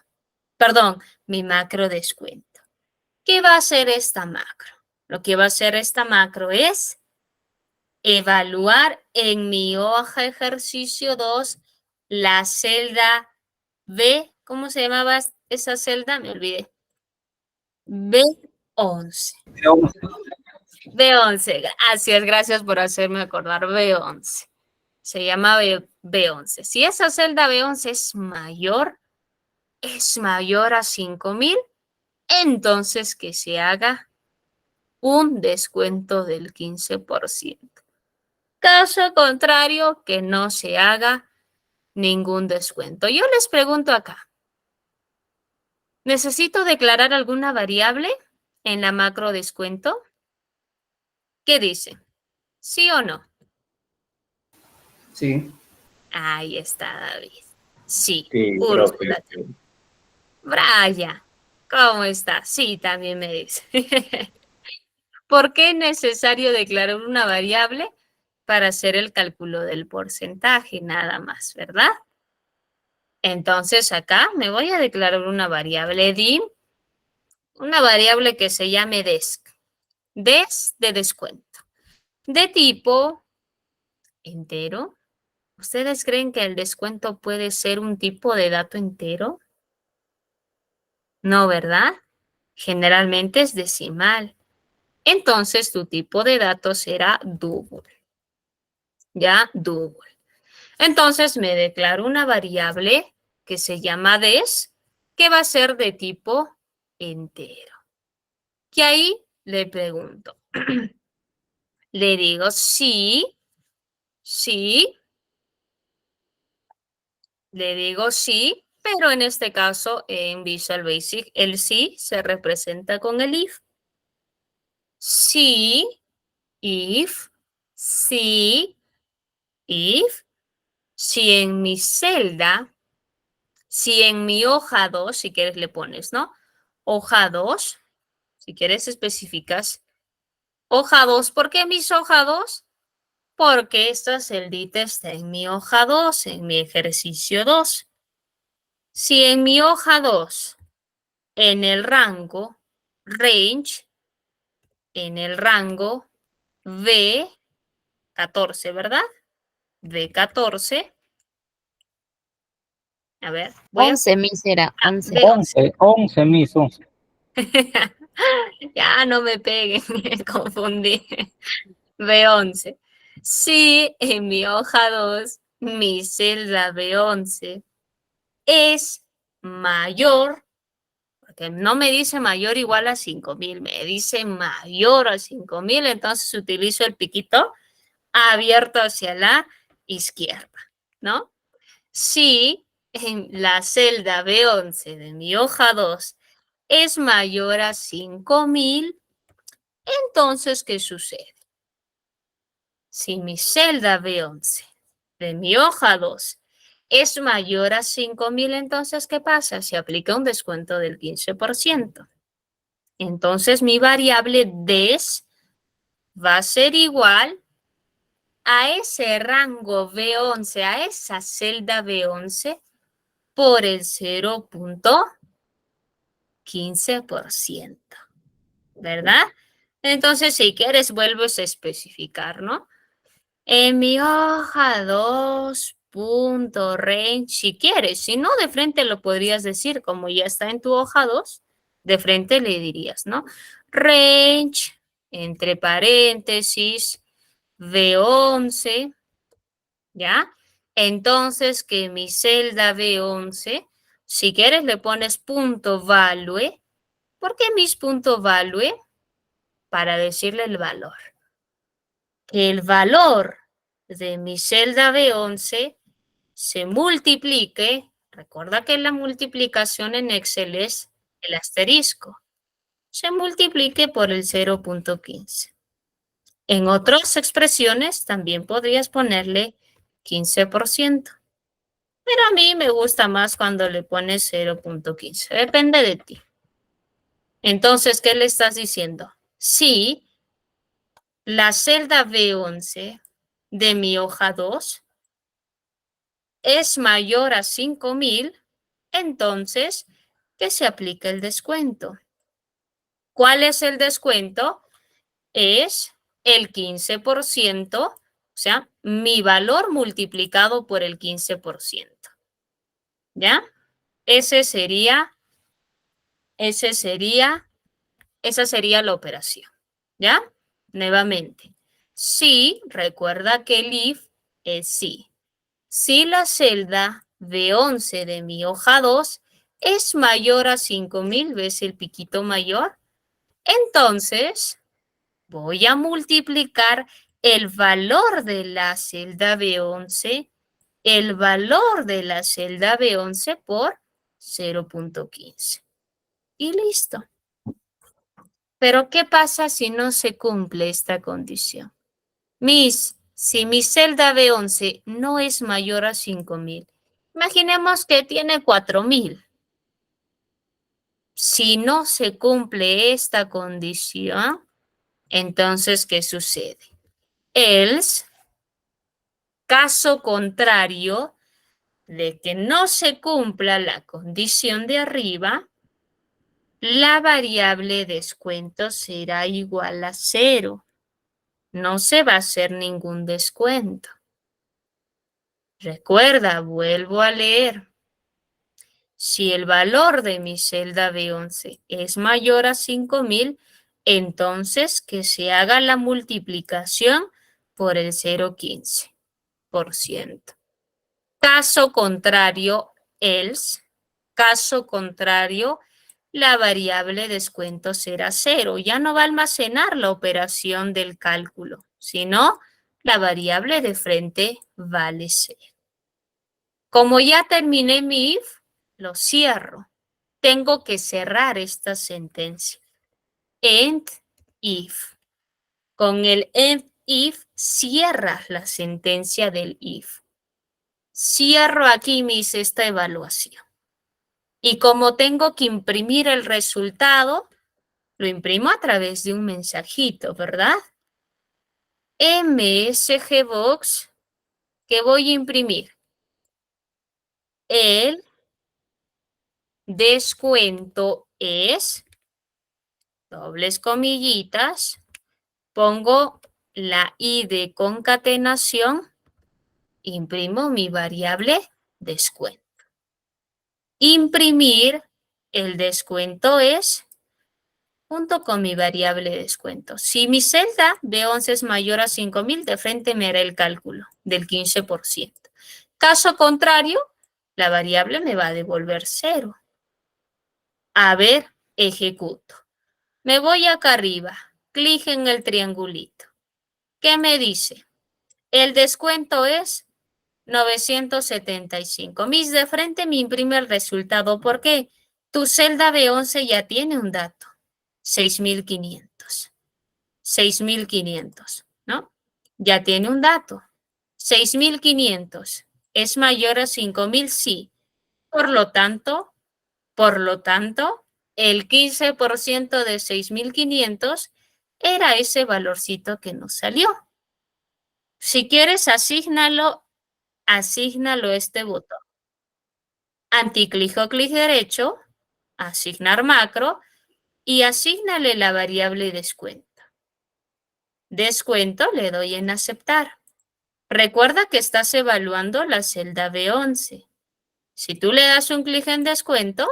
Perdón, mi macro descuento. ¿Qué va a hacer esta macro? Lo que va a hacer esta macro es evaluar en mi hoja ejercicio 2 la celda B. ¿Cómo se llamaba esa celda? Me olvidé. B11. B11. Gracias por hacerme acordar. B11. Se llama B11. Si esa celda B11 es mayor a 5,000, entonces que se haga un descuento del 15%. Caso contrario, que no se haga ningún descuento. Yo les pregunto acá, ¿necesito declarar alguna variable en la macro descuento? ¿Qué dice? ¿Sí o no? Sí. Ahí está, David. Sí, Sí, profe. Úrsula. Brian, ¿cómo está? Sí, también me dice. ¿Por qué es necesario declarar una variable? Para hacer el cálculo del porcentaje, nada más, ¿verdad? Entonces acá me voy a declarar una variable dim, una variable que se llame desc. Des de descuento. De tipo entero. ¿Ustedes creen que el descuento puede ser un tipo de dato entero? No, ¿verdad? Generalmente es decimal. Entonces tu tipo de dato será double. ¿Ya? Double. Entonces me declaro una variable que se llama des, que va a ser de tipo entero. Y ahí le pregunto. Le digo sí, sí. Le digo sí, pero en este caso en Visual Basic el sí se representa con el if. Sí, if, sí, if. Si en mi celda, si en mi hoja 2, si quieres le pones, ¿no? Hoja 2, si quieres especificas. Hoja 2, ¿por qué mis hoja 2? Porque esta celdita está en mi hoja 2, en mi ejercicio 2. Si en mi hoja 2, en el rango, range, en el rango B14, ¿verdad? B14. A ver, voy a... 11, Miss, era 11. B11. 11, mis 11. Ya no me peguen, me confundí. B11. Si en mi hoja 2, mi celda B11 es mayor, porque no me dice mayor igual a 5,000, me dice mayor a 5,000, entonces utilizo el piquito abierto hacia la izquierda, ¿no? Si en la celda B11 de mi hoja 2 es mayor a 5,000, entonces, ¿qué sucede? Si mi celda B11 de mi hoja 2 es mayor a 5,000, entonces, ¿qué pasa? Se aplica un descuento del 15%. Entonces, mi variable des va a ser igual a ese rango B11, a esa celda B11, por el 0.15%, ¿verdad? Entonces, si quieres, vuelves a especificar, ¿no? En mi hoja 2.range, si quieres, si no, de frente lo podrías decir, como ya está en tu hoja 2, de frente le dirías, ¿no? Range, entre paréntesis, B11, ¿ya? Entonces, que mi celda B11, si quieres le pones punto value. ¿Por qué mis punto value? Para decirle el valor. Que el valor de mi celda B11 se multiplique. Recuerda que la multiplicación en Excel es el asterisco. Se multiplique por el 0.15. En otras expresiones también podrías ponerle 15%. Pero a mí me gusta más cuando le pones 0.15. Depende de ti. Entonces, ¿qué le estás diciendo? Si la celda B11 de mi hoja 2 es mayor a 5,000, entonces que se aplique el descuento. ¿Cuál es el descuento? Es el 15%, o sea, mi valor multiplicado por el 15%. ¿Ya? Esa sería la operación. ¿Ya? Nuevamente. Si, recuerda que el if es sí. Si la celda B11 de mi hoja 2 es mayor a 5,000, ¿ves el piquito mayor? Entonces, voy a multiplicar el valor de la celda B11, el valor de la celda B11 por 0.15. Y listo. Pero, ¿qué pasa si no se cumple esta condición? Si mi celda B11 no es mayor a 5,000, imaginemos que tiene 4,000. Si no se cumple esta condición, entonces, ¿qué sucede? Else, caso contrario de que no se cumpla la condición de arriba, la variable descuento será igual a 0. No se va a hacer ningún descuento. Recuerda, vuelvo a leer. Si el valor de mi celda B11 es mayor a 5,000, entonces que se haga la multiplicación por el 0.15%. Caso contrario, else. Caso contrario, la variable descuento será 0. Ya no va a almacenar la operación del cálculo, sino la variable de frente vale 0. Como ya terminé mi if, lo cierro. Tengo que cerrar esta sentencia. End if. Con el end if cierras la sentencia del if. Cierro aquí esta evaluación. Y como tengo que imprimir el resultado, lo imprimo a través de un mensajito, ¿verdad? MSG Box, ¿qué voy a imprimir? El descuento es, dobles comillitas, pongo la I de concatenación, imprimo mi variable descuento. Imprimir el descuento es junto con mi variable descuento. Si mi celda B11 es mayor a 5,000, de frente me hará el cálculo del 15%. Caso contrario, la variable me va a devolver 0. A ver, ejecuto. Me voy acá arriba, clic en el triangulito. ¿Qué me dice? El descuento es 975. Mis de frente me imprime el resultado. ¿Por qué? Tu celda B11 ya tiene un dato. 6,500. 6,500, ¿no? Ya tiene un dato. 6,500. ¿Es mayor a 5,000? Sí. Por lo tanto, el 15% de 6,500 era ese valorcito que nos salió. Si quieres, asígnalo este botón. Anticlic o clic derecho, asignar macro y asígnale la variable descuento. Descuento, le doy en aceptar. Recuerda que estás evaluando la celda B11. Si tú le das un clic en descuento,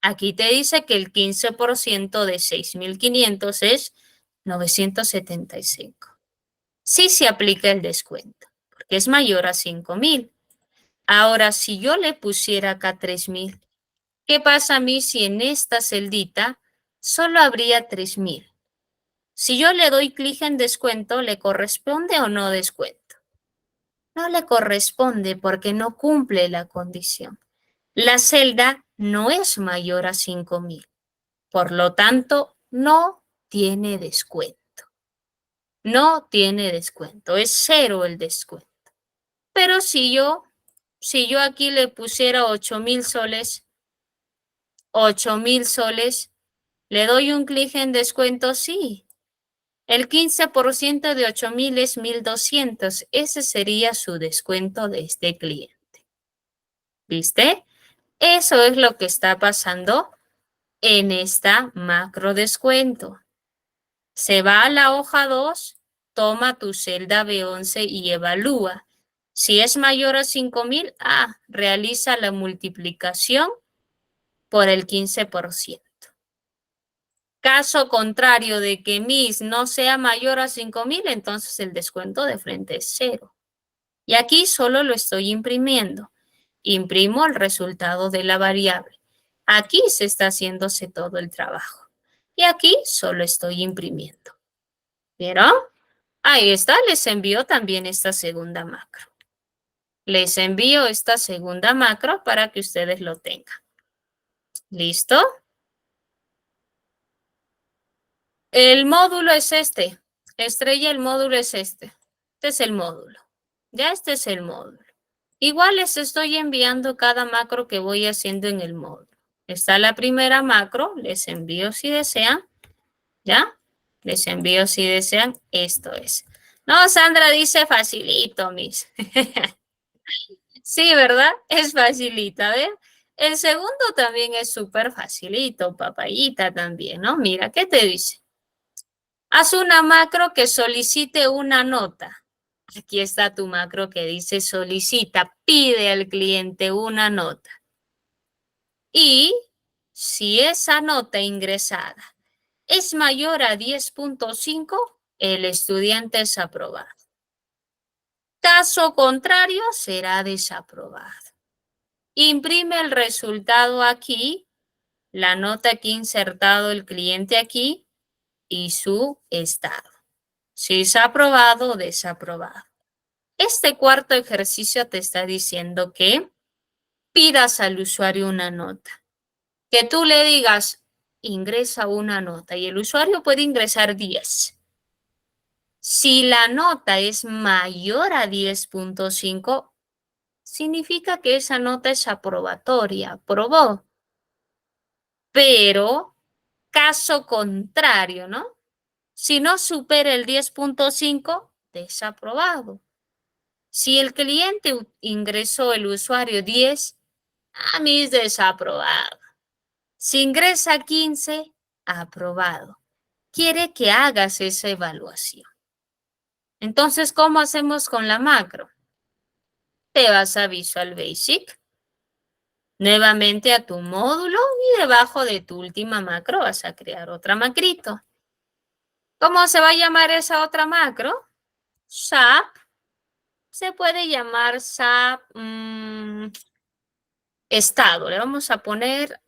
aquí te dice que el 15% de 6.500 es 975. Sí se aplica el descuento, porque es mayor a 5.000. Ahora, si yo le pusiera acá 3.000, ¿qué pasa a mí si en esta celdita solo habría 3.000? Si yo le doy clic en descuento, ¿le corresponde o no descuento? No le corresponde porque no cumple la condición. La celda no es mayor a 5.000. Por lo tanto, no tiene descuento. No tiene descuento. Es cero el descuento. Pero si yo aquí le pusiera 8.000 soles, 8.000 soles, ¿le doy un clic en descuento? Sí. El 15% de 8.000 es 1.200. Ese sería su descuento de este cliente. ¿Viste? Eso es lo que está pasando en esta macro descuento. Se va a la hoja 2, toma tu celda B11 y evalúa. Si es mayor a 5.000, realiza la multiplicación por el 15%. Caso contrario de que MIS no sea mayor a 5.000, entonces el descuento de frente es 0. Y aquí solo lo estoy imprimiendo. Imprimo el resultado de la variable. Aquí se está haciéndose todo el trabajo. Y aquí solo estoy imprimiendo. ¿Vieron? Ahí está, les envío también esta segunda macro. Les envío esta segunda macro para que ustedes lo tengan. ¿Listo? El módulo es este. Estrella, el módulo es este. Este es el módulo. Ya este es el módulo. Igual les estoy enviando cada macro que voy haciendo en el módulo. Está la primera macro, les envío si desean. ¿Ya? Les envío si desean. Esto es. No, Sandra dice facilito, mis. Sí, ¿verdad? Es facilita, ¿ven? El segundo también es súper facilito, papayita también, ¿no? Mira, ¿qué te dice? Haz una macro que solicite una nota. Aquí está tu macro que dice solicita, pide al cliente una nota. Y si esa nota ingresada es mayor a 10.5, el estudiante es aprobado. Caso contrario, será desaprobado. Imprime el resultado aquí, la nota que ha insertado el cliente aquí y su estado. Si es aprobado o desaprobado. Este cuarto ejercicio te está diciendo que pidas al usuario una nota. Que tú le digas, ingresa una nota y el usuario puede ingresar 10. Si la nota es mayor a 10.5, significa que esa nota es aprobatoria, aprobó. Pero, caso contrario, ¿no? Si no supera el 10.5, desaprobado. Si el cliente ingresó el usuario 10, a mí es desaprobado. Si ingresa 15, aprobado. Quiere que hagas esa evaluación. Entonces, ¿cómo hacemos con la macro? Te vas a Visual Basic, nuevamente a tu módulo y debajo de tu última macro vas a crear otra macrito. ¿Cómo se va a llamar esa otra macro? SAP. Se puede llamar SAP estado. Le vamos a poner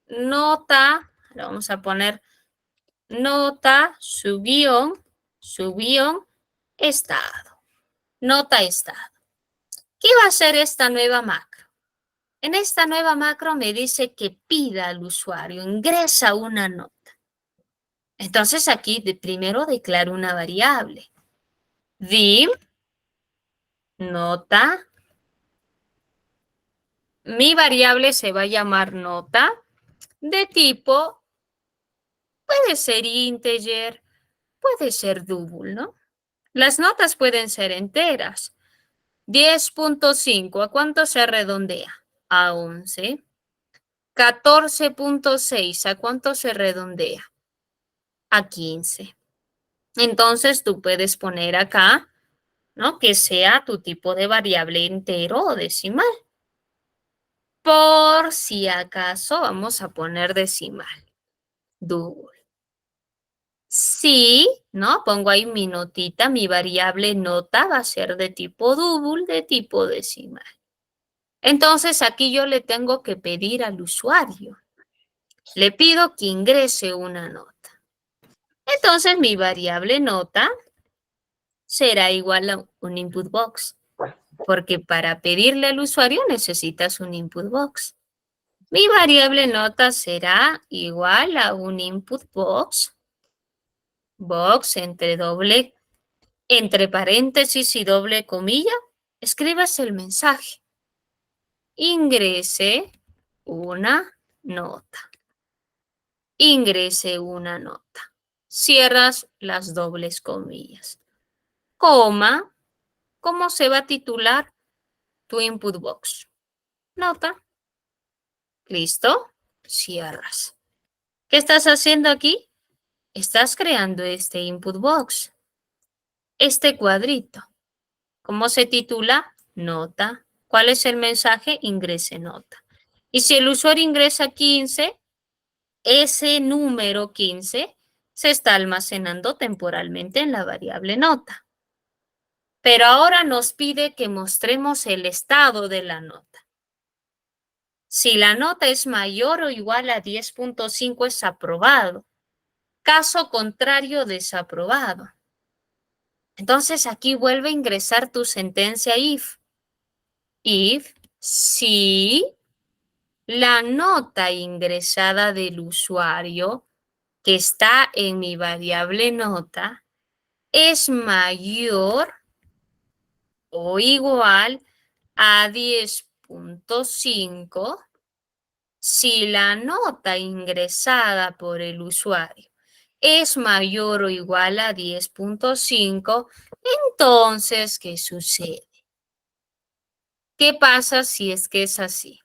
nota, le vamos a poner nota, su guión, estado. Nota estado. ¿Qué va a hacer esta nueva macro? En esta nueva macro me dice que pida al usuario, ingresa una nota. Entonces aquí primero declaro una variable. Div, nota. Mi variable se va a llamar nota de tipo, puede ser integer, puede ser double, ¿no? Las notas pueden ser enteras. 10.5, ¿a cuánto se redondea? a 11. 14.6, ¿a cuánto se redondea? A 15. Entonces tú puedes poner acá, ¿no? Que sea tu tipo de variable entero o decimal. Por si acaso vamos a poner decimal. Double. Sí, ¿no? Pongo ahí mi notita, mi variable nota va a ser de tipo double, de tipo decimal. Entonces aquí yo le tengo que pedir al usuario. Le pido que ingrese una nota. Entonces mi variable nota será igual a un input box, porque para pedirle al usuario necesitas un input box. Mi variable nota será igual a un input box, entre paréntesis y doble comilla, escribas el mensaje. Ingrese una nota. Ingrese una nota. Cierras las dobles comillas. Coma, ¿cómo se va a titular tu input box? Nota. ¿Listo? Cierras. ¿Qué estás haciendo aquí? Estás creando este input box. Este cuadrito. ¿Cómo se titula? Nota. ¿Cuál es el mensaje? Ingrese nota. Y si el usuario ingresa 15, ese número 15 se está almacenando temporalmente en la variable nota. Pero ahora nos pide que mostremos el estado de la nota. Si la nota es mayor o igual a 10.5 es aprobado. Caso contrario, desaprobado. Entonces aquí vuelve a ingresar tu sentencia if. If, si la nota ingresada del usuario que está en mi variable nota es mayor o igual a 10.5, si la nota ingresada por el usuario es mayor o igual a 10.5, entonces, ¿qué sucede? ¿Qué pasa si es que es así?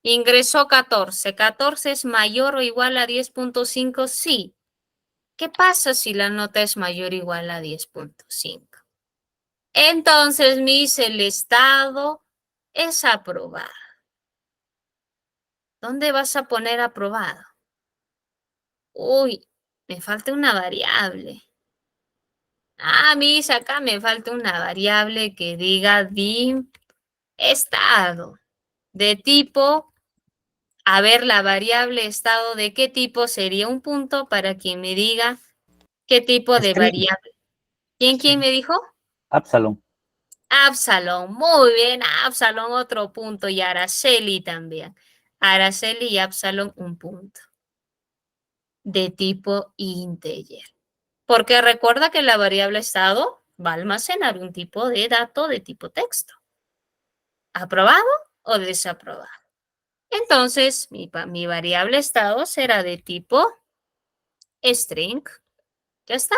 Ingresó 14. 14 es mayor o igual a 10.5, sí. ¿Qué pasa si la nota es mayor o igual a 10.5? Entonces, el estado es aprobado. ¿Dónde vas a poner aprobado? Uy, me falta una variable. Acá me falta una variable que diga dim estado. De tipo, a ver, la variable estado, ¿de qué tipo sería un punto para quien me diga qué tipo de String. variable? ¿Quién me dijo? Absalom. Absalom, muy bien, Absalom otro punto y Araceli también. Araceli y Absalom un punto. De tipo integer. Porque recuerda que la variable estado va a almacenar un tipo de dato de tipo texto. ¿Aprobado o desaprobado? Entonces, mi variable estado será de tipo string. ¿Ya está?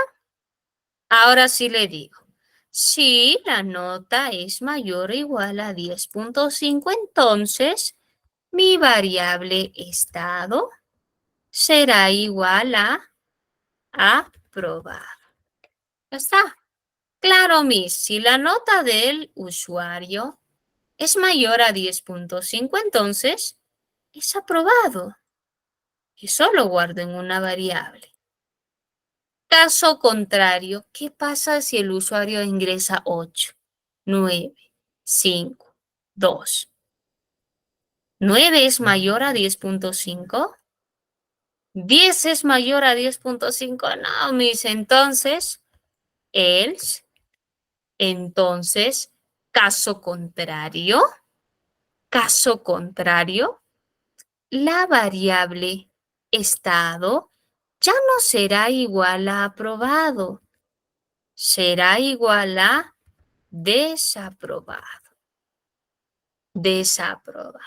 Ahora sí le digo. Si la nota es mayor o igual a 10.5, entonces mi variable estado será igual a aprobado. ¿Ya está? Claro, si la nota del usuario es mayor a 10.5, entonces es aprobado. Eso lo guardo en una variable. Caso contrario, ¿qué pasa si el usuario ingresa 8, 9, 5, 2? ¿9 es mayor a 10.5? ¿10 es mayor a 10.5? No, else, entonces, caso contrario, la variable estado ya no será igual a aprobado, será igual a desaprobado. Desaprobado,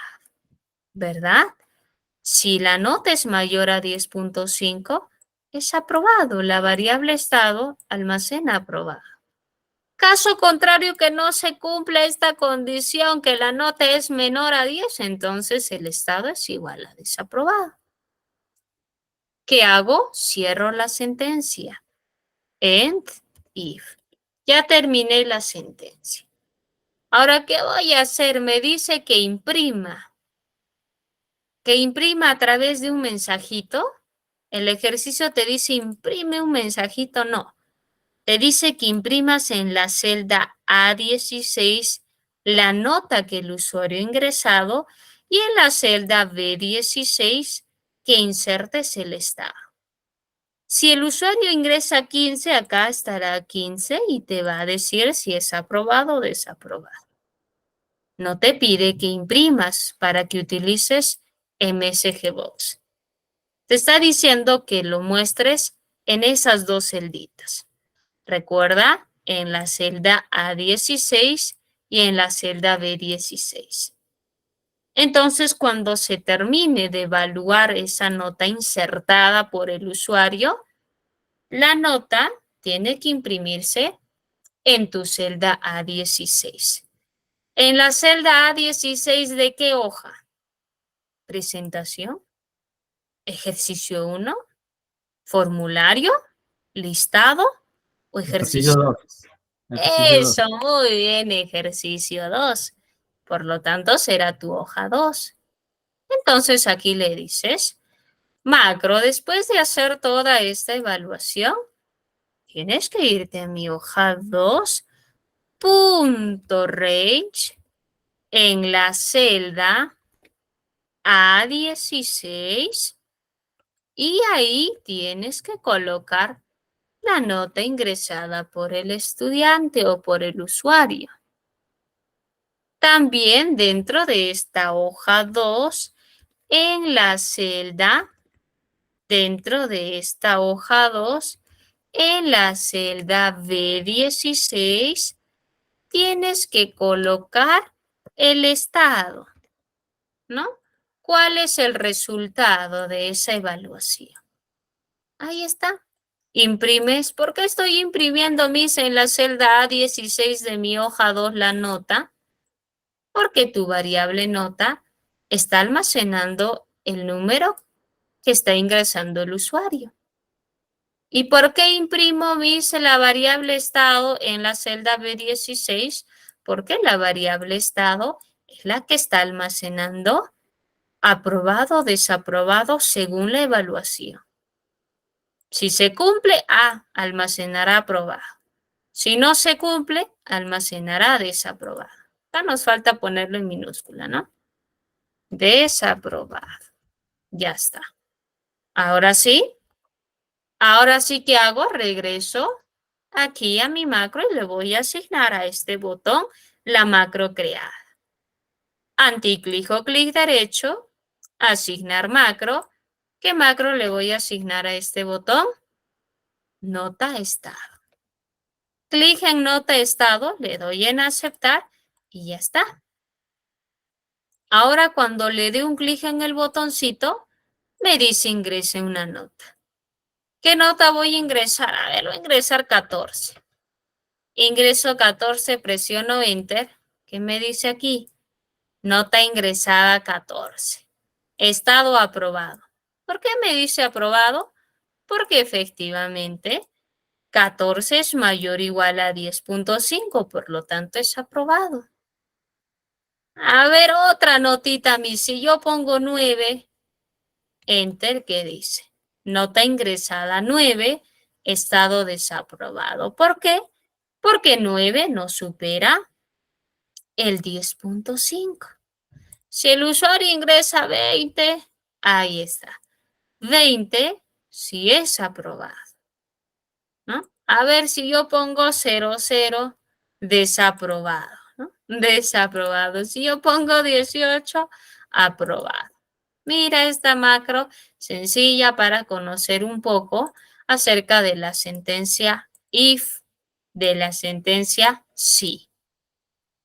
¿verdad? Si la nota es mayor a 10.5, es aprobado. La variable estado almacena aprobado. Caso contrario que no se cumple esta condición, que la nota es menor a 10, entonces el estado es igual a desaprobado. ¿Qué hago? Cierro la sentencia. End if. Ya terminé la sentencia. Ahora, ¿qué voy a hacer? Me dice que imprima. Que imprima a través de un mensajito. El ejercicio te dice imprime un mensajito. No. Te dice que imprimas en la celda A16 la nota que el usuario ha ingresado y en la celda B16 que insertes el estado. Si el usuario ingresa 15, acá estará 15 y te va a decir si es aprobado o desaprobado. No te pide que imprimas para que utilices MSG Box. Te está diciendo que lo muestres en esas dos celditas. Recuerda, en la celda A16 y en la celda B16. Entonces, cuando se termine de evaluar esa nota insertada por el usuario, la nota tiene que imprimirse en tu celda A16. En la celda A16, ¿de qué hoja? Presentación, ejercicio 1, formulario, listado o Ejercicio ejercicio 2. 2. Ejercicio 2. Eso, muy bien, ejercicio 2. Por lo tanto, será tu hoja 2. Entonces aquí le dices, macro, después de hacer toda esta evaluación, tienes que irte a mi hoja 2, punto range, en la celda A16 y ahí tienes que colocar la nota ingresada por el estudiante o por el usuario. También dentro de esta hoja 2, en la celda, dentro de esta hoja 2, en la celda B16, tienes que colocar el estado, ¿no? ¿Cuál es el resultado de esa evaluación? Ahí está. Imprimes. ¿Por qué estoy imprimiendo mis en la celda A16 de mi hoja 2 la nota? Porque tu variable nota está almacenando el número que está ingresando el usuario. ¿Y por qué imprimo la variable estado en la celda B16? Porque la variable estado es la que está almacenando aprobado o desaprobado según la evaluación. Si se cumple, A, almacenará aprobado. Si no se cumple, almacenará desaprobado. Acá nos falta ponerlo en minúscula, ¿no? Desaprobado. Ya está. Ahora sí. Ahora sí que hago, regreso aquí a mi macro y le voy a asignar a este botón la macro creada. Anticlic o clic derecho, asignar macro. ¿Qué macro le voy a asignar a este botón? Nota estado. Clic en nota estado, le doy en aceptar y ya está. Ahora cuando le dé un clic en el botoncito, me dice ingrese una nota. ¿Qué nota voy a ingresar? A ver, voy a ingresar 14. Ingreso 14, presiono Enter. ¿Qué me dice aquí? Nota ingresada 14. Estado aprobado. ¿Por qué me dice aprobado? Porque efectivamente 14 es mayor o igual a 10.5, por lo tanto es aprobado. A ver, otra notita, si yo pongo 9, Enter, ¿qué dice? Nota ingresada 9, estado desaprobado. ¿Por qué? Porque 9 no supera el 10.5. Si el usuario ingresa 20, ahí está. 20 sí es aprobado, ¿no? A ver si yo pongo 00, desaprobado, ¿no? Desaprobado. Si yo pongo 18, aprobado. Mira esta macro sencilla para conocer un poco acerca de la sentencia if, de la sentencia sí.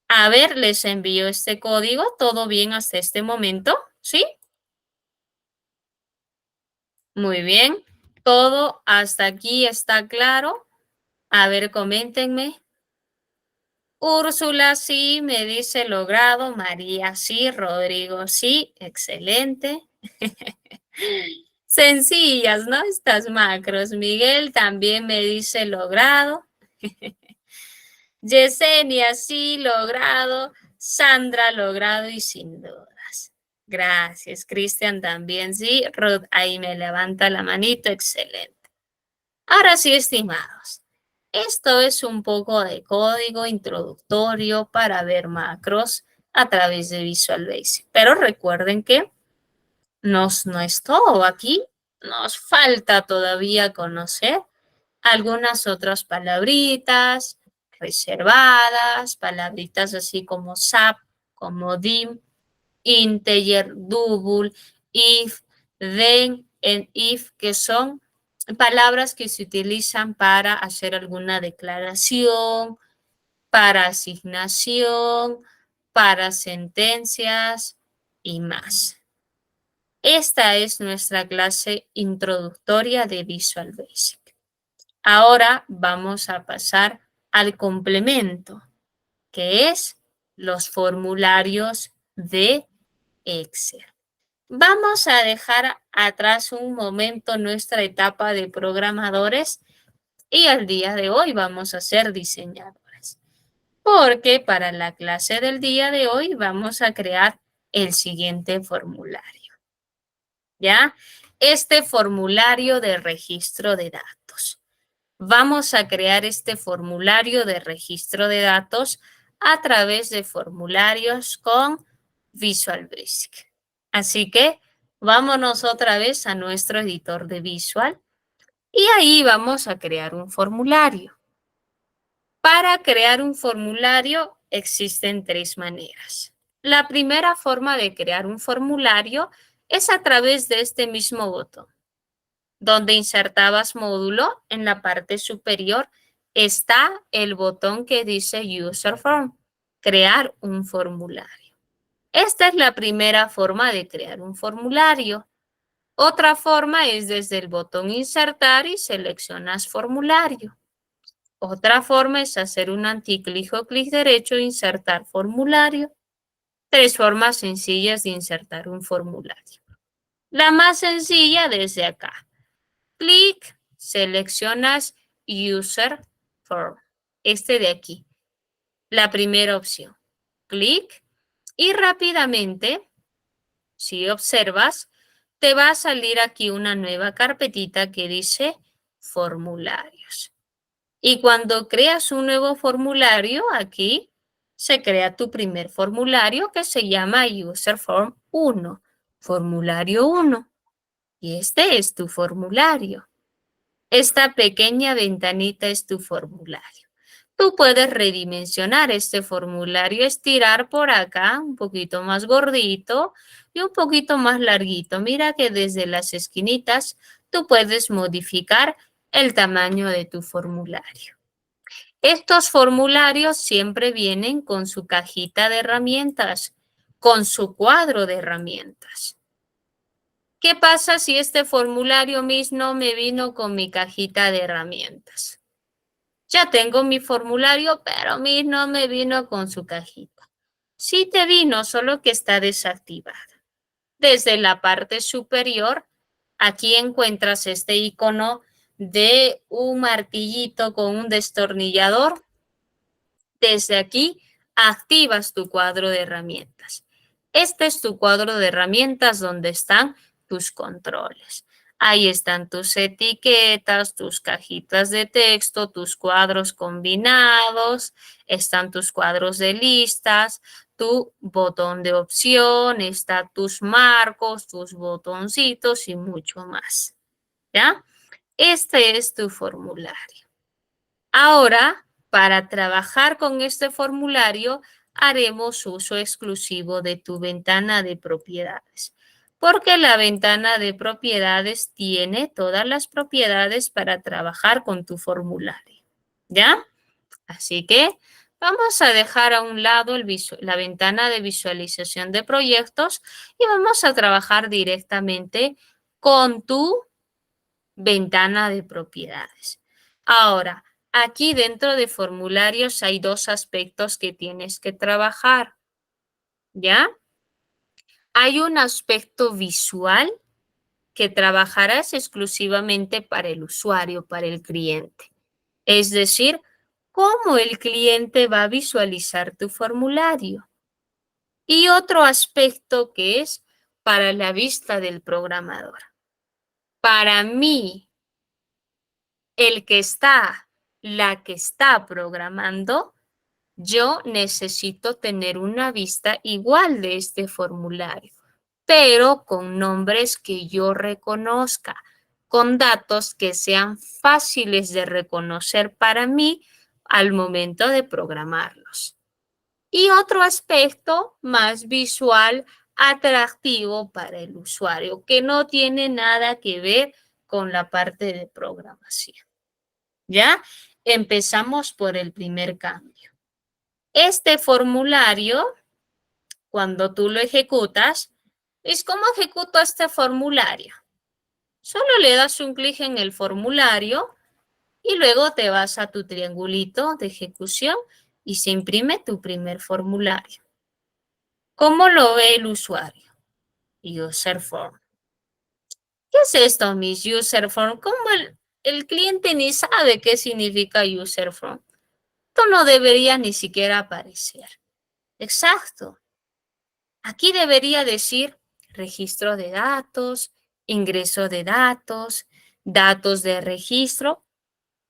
A ver, les envío este código. ¿Todo bien hasta este momento? ¿Sí? Muy bien. Todo hasta aquí está claro. A ver, coméntenme. Úrsula sí, me dice logrado. María sí, Rodrigo sí, excelente. Sencillas, ¿no? Estas macros. Miguel también me dice logrado. Yesenia sí, logrado. Sandra logrado y sin dudas. Gracias. Cristian también sí. Ruth ahí me levanta la manito. Excelente. Ahora sí, estimados. Esto es un poco de código introductorio para ver macros a través de Visual Basic. Pero recuerden que no es todo aquí. Nos falta todavía conocer algunas otras palabritas reservadas, palabritas así como SAP, como DIM, integer, double, if, then, and if, que son palabras que se utilizan para hacer alguna declaración, para asignación, para sentencias y más. Esta es nuestra clase introductoria de Visual Basic. Ahora vamos a pasar al complemento, que es los formularios de Excel. Vamos a dejar atrás un momento nuestra etapa de programadores y al día de hoy vamos a ser diseñadores. Porque para la clase del día de hoy vamos a crear el siguiente formulario. ¿Ya? Este formulario de registro de datos. Vamos a crear este formulario de registro de datos a través de formularios con Visual Basic. Así que vámonos otra vez a nuestro editor de Visual y ahí vamos a crear un formulario. Para crear un formulario existen tres maneras. La primera forma de crear un formulario es a través de este mismo botón. Donde insertabas módulo, en la parte superior está el botón que dice User Form, crear un formulario. Esta es la primera forma de crear un formulario. Otra forma es desde el botón insertar y seleccionas formulario. Otra forma es hacer un anticlic o clic derecho e insertar formulario. Tres formas sencillas de insertar un formulario. La más sencilla desde acá. Clic, seleccionas User Form. Este de aquí. La primera opción. Clic y rápidamente, si observas, te va a salir aquí una nueva carpetita que dice formularios. Y cuando creas un nuevo formulario, aquí se crea tu primer formulario que se llama User Form 1. Formulario 1. Y este es tu formulario. Esta pequeña ventanita es tu formulario. Tú puedes redimensionar este formulario, estirar por acá un poquito más gordito y un poquito más larguito. Mira que desde las esquinitas tú puedes modificar el tamaño de tu formulario. Estos formularios siempre vienen con su cajita de herramientas, con su cuadro de herramientas. ¿Qué pasa si este formulario mismo no me vino con mi cajita de herramientas? Ya tengo mi formulario, pero mismo no me vino con su cajita. Sí te vino, solo que está desactivada. Desde la parte superior, aquí encuentras este icono de un martillito con un destornillador. Desde aquí, activas tu cuadro de herramientas. Este es tu cuadro de herramientas donde están tus controles. Ahí están tus etiquetas, tus cajitas de texto, tus cuadros combinados, están tus cuadros de listas, tu botón de opción, están tus marcos, tus botoncitos y mucho más. ¿Ya? Este es tu formulario. Ahora, para trabajar con este formulario, haremos uso exclusivo de tu ventana de propiedades, porque la ventana de propiedades tiene todas las propiedades para trabajar con tu formulario. ¿Ya? Así que vamos a dejar a un lado la ventana de visualización de proyectos y vamos a trabajar directamente con tu ventana de propiedades. Ahora, Aquí dentro de formularios hay dos aspectos que tienes que trabajar, ¿ya? Hay un aspecto visual que trabajarás exclusivamente para el usuario, para el cliente. Es decir, cómo el cliente va a visualizar tu formulario. Y otro aspecto que es para la vista del programador. Para mí, la que está programando, yo necesito tener una vista igual de este formulario, pero con nombres que yo reconozca, con datos que sean fáciles de reconocer para mí al momento de programarlos. Y otro aspecto más visual, atractivo para el usuario, que no tiene nada que ver con la parte de programación. ¿Ya? Empezamos por el primer cambio. Este formulario, cuando tú lo ejecutas, ¿es cómo ejecuto este formulario? Solo le das un clic en el formulario y luego te vas a tu triangulito de ejecución y se imprime tu primer formulario. ¿Cómo lo ve el usuario? User form. ¿Qué es esto, mis user form? ¿Cómo el cliente ni sabe qué significa user form? Esto no debería ni siquiera aparecer. Exacto. Aquí debería decir registro de datos, ingreso de datos, datos de registro,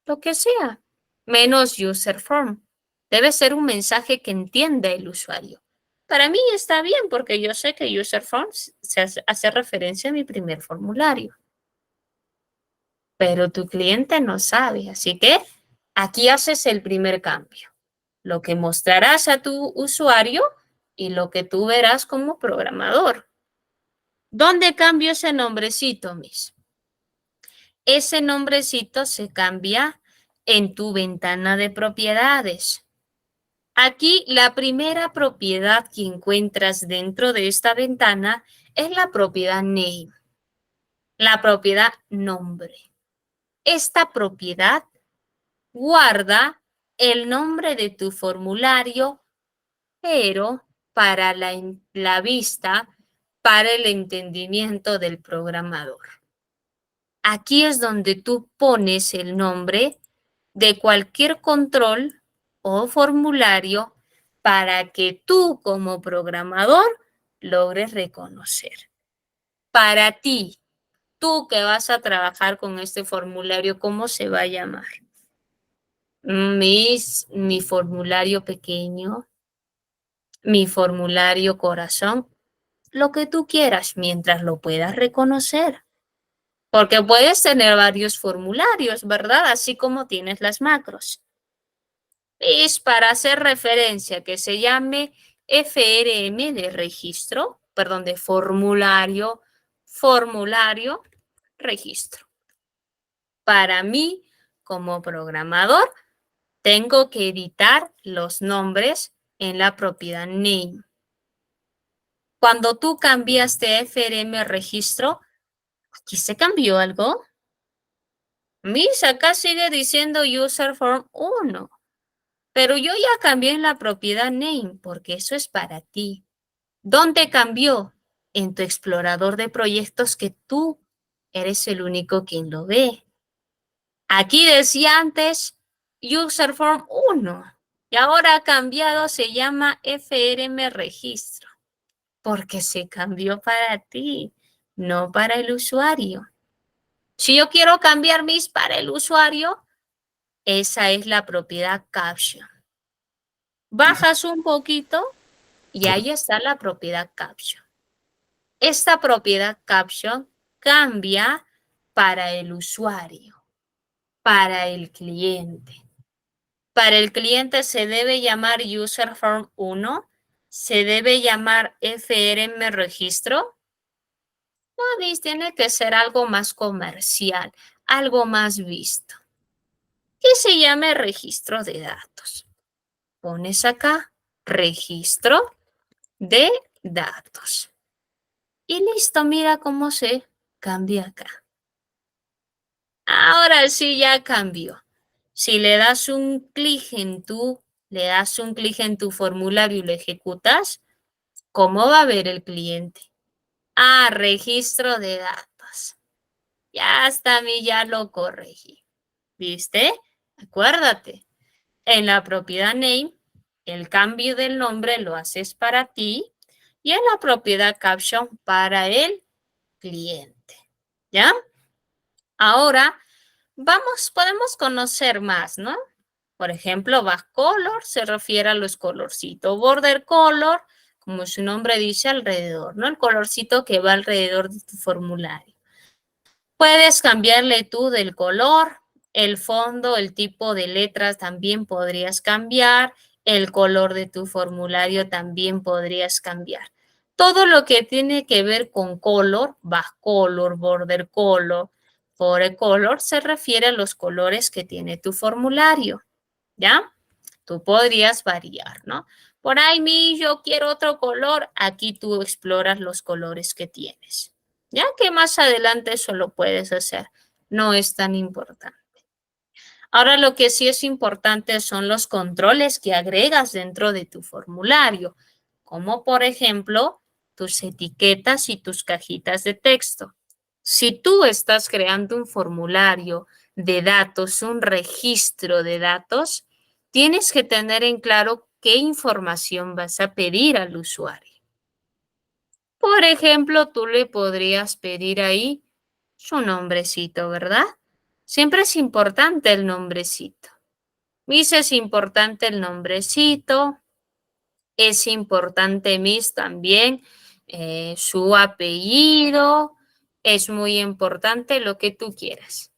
lo que sea, menos user form. Debe ser un mensaje que entienda el usuario. Para mí está bien porque yo sé que user form se hace referencia a mi primer formulario. Pero tu cliente no sabe, así que aquí haces el primer cambio. Lo que mostrarás a tu usuario y lo que tú verás como programador. ¿Dónde cambio ese nombrecito, Miss? Ese nombrecito se cambia en tu ventana de propiedades. Aquí la primera propiedad que encuentras dentro de esta ventana es la propiedad name, la propiedad nombre. Esta propiedad guarda el nombre de tu formulario, pero para la vista, para el entendimiento del programador. Aquí es donde tú pones el nombre de cualquier control o formulario para que tú como programador logres reconocer. Para ti, tú que vas a trabajar con este formulario, ¿cómo se va a llamar? Mi formulario pequeño, mi formulario corazón, lo que tú quieras mientras lo puedas reconocer. Porque puedes tener varios formularios, ¿verdad? Así como tienes las macros. Es para hacer referencia que se llame FRM de registro, perdón, de formulario, registro. Para mí, como programador, tengo que editar los nombres en la propiedad name. Cuando tú cambiaste FRM registro, ¿aquí se cambió algo? Mis, acá sigue diciendo user form 1, pero yo ya cambié en la propiedad name porque eso es para ti. ¿Dónde cambió? En tu explorador de proyectos que tú eres el único quien lo ve. Aquí decía antes user form 1 y ahora ha cambiado, se llama FRM registro porque se cambió para ti, no para el usuario. Si yo quiero cambiar mis para el usuario, esa es la propiedad caption. Bajas un poquito y ahí está la propiedad caption. Esta propiedad caption cambia para el usuario, para el cliente. Para el cliente se debe llamar user form 1, se debe llamar FRM registro. No, tiene que ser algo más comercial, algo más visto. Que se llame registro de datos. Pones acá registro de datos. Y listo, mira cómo se cambia acá. Ahora sí ya cambió. Si le das un clic en tu formulario y lo ejecutas, ¿cómo va a ver el cliente? Ah, registro de datos. Ya está, a mí ya lo corregí. ¿Viste? Acuérdate, en la propiedad name, el cambio del nombre lo haces para ti y en la propiedad caption para el cliente. ¿Ya? Ahora, podemos conocer más, ¿no? Por ejemplo, backcolor se refiere a los colorcitos. Border color, como su nombre dice, alrededor, ¿no? El colorcito que va alrededor de tu formulario. Puedes cambiarle tú del color, el fondo, el tipo de letras también podrías cambiar, el color de tu formulario también podrías cambiar. Todo lo que tiene que ver con color, backcolor, border color, forecolor, color, se refiere a los colores que tiene tu formulario, ¿ya? Tú podrías variar, ¿no? Por ahí, yo quiero otro color. Aquí tú exploras los colores que tienes. Ya que más adelante eso lo puedes hacer. No es tan importante. Ahora lo que sí es importante son los controles que agregas dentro de tu formulario, como por ejemplo tus etiquetas y tus cajitas de texto. Si tú estás creando un formulario de datos, un registro de datos, tienes que tener en claro qué información vas a pedir al usuario. Por ejemplo, tú le podrías pedir ahí su nombrecito, ¿verdad? Siempre es importante el nombrecito. Miss, es importante el nombrecito. Es importante, Miss, también su apellido. Es muy importante lo que tú quieras.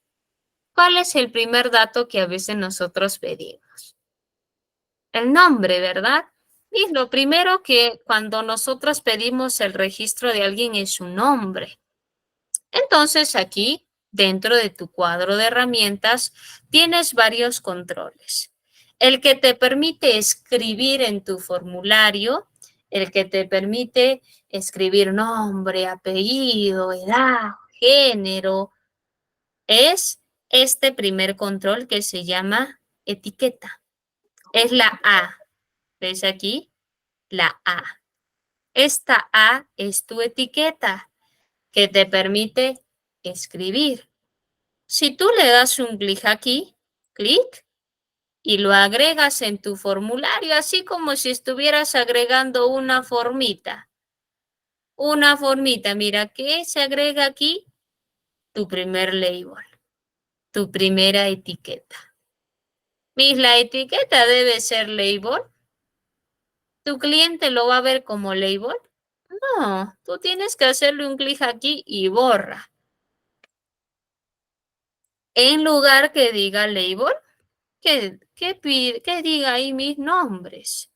¿Cuál es el primer dato que a veces nosotros pedimos? El nombre, ¿verdad? Y lo primero que cuando nosotros pedimos el registro de alguien es su nombre. Entonces aquí, dentro de tu cuadro de herramientas, tienes varios controles. El que te permite escribir en tu formulario, el que te permite escribir nombre, apellido, edad, género, es este primer control que se llama etiqueta. Es la A. ¿Ves aquí? La A. Esta A es tu etiqueta que te permite escribir. Si tú le das un clic aquí, clic, y lo agregas en tu formulario, así como si estuvieras agregando una formita. Una formita, mira, ¿qué se agrega aquí? Tu primer label, tu primera etiqueta. Mis, la etiqueta debe ser label. ¿Tu cliente lo va a ver como label? No, tú tienes que hacerle un clic aquí y borra. En lugar que diga label, que diga ahí mis nombres.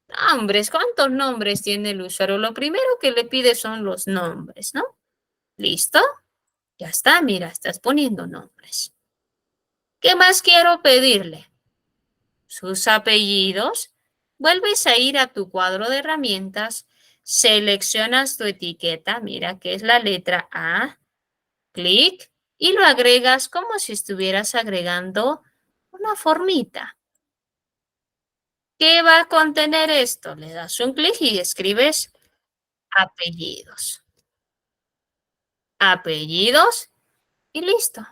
Nombres, ¿cuántos nombres tiene el usuario? Lo primero que le pide son los nombres, ¿no? ¿Listo? Ya está, mira, estás poniendo nombres. ¿Qué más quiero pedirle? Sus apellidos. Vuelves a ir a tu cuadro de herramientas, seleccionas tu etiqueta, mira que es la letra A, clic, y lo agregas como si estuvieras agregando una formita. ¿Qué va a contener esto? Le das un clic y escribes apellidos. Apellidos y listo.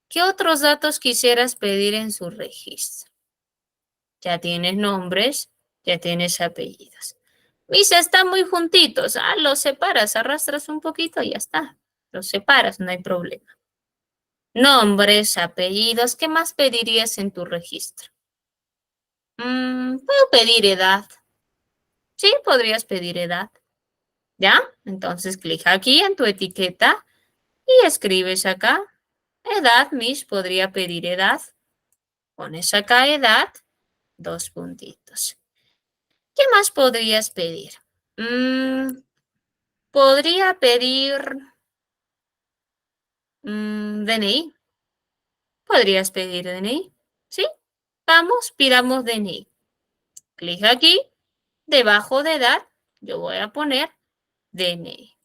¿Qué otros datos quisieras pedir en su registro? Ya tienes nombres, ya tienes apellidos. Misa, están muy juntitos. Ah, los separas, arrastras un poquito y ya está. Los separas, no hay problema. Nombres, apellidos, ¿qué más pedirías en tu registro? Puedo pedir edad. Sí, podrías pedir edad. ¿Ya? Entonces, clic aquí en tu etiqueta y escribes acá. Edad, Miss, podría pedir edad. Pones acá edad, 2 puntitos. ¿Qué más podrías pedir? Podría pedir DNI. ¿Podrías pedir DNI? ¿Sí? Vamos, pidamos DNI. Clic aquí, debajo de edad, yo voy a poner DNI.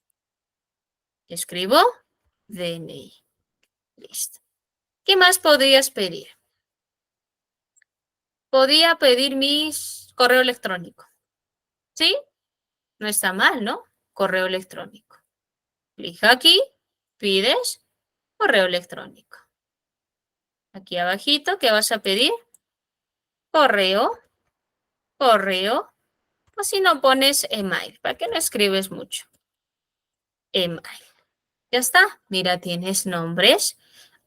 Escribo DNI. Listo. ¿Qué más podrías pedir? podía pedir mi correo electrónico. ¿Sí? No está mal, ¿no? Correo electrónico. Clic aquí, pides correo electrónico. Aquí abajito, ¿qué vas a pedir? Correo, correo. O si no pones email, para que no escribes mucho. Email. Ya está. Mira, tienes nombres,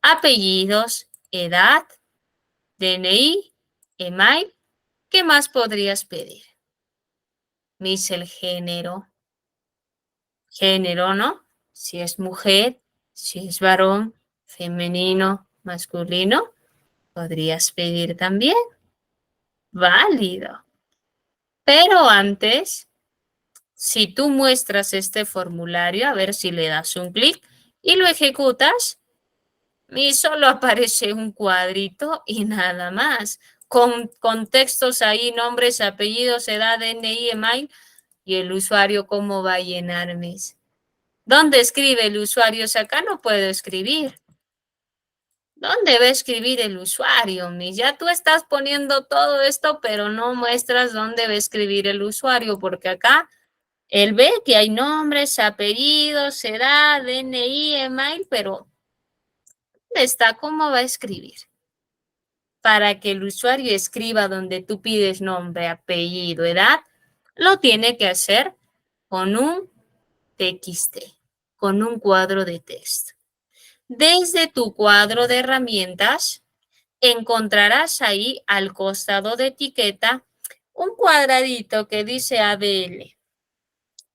apellidos, edad, DNI, email. ¿Qué más podrías pedir? Dice el género. Género, ¿no? Si es mujer, si es varón, femenino, masculino, podrías pedir también. Válido. Pero antes, si tú muestras este formulario, a ver si le das un clic y lo ejecutas, y solo aparece un cuadrito y nada más. Con textos ahí, nombres, apellidos, edad, DNI, email, y el usuario cómo va a llenar mis. ¿Dónde escribe el usuario? Si acá no puedo escribir. ¿Dónde va a escribir el usuario, Miss? Ya tú estás poniendo todo esto, pero no muestras dónde va a escribir el usuario, porque acá él ve que hay nombres, apellidos, edad, DNI, email, pero ¿dónde está? ¿Cómo va a escribir? Para que el usuario escriba donde tú pides nombre, apellido, edad, lo tiene que hacer con un TXT, con un cuadro de texto. Desde tu cuadro de herramientas, encontrarás ahí al costado de etiqueta un cuadradito que dice ADL.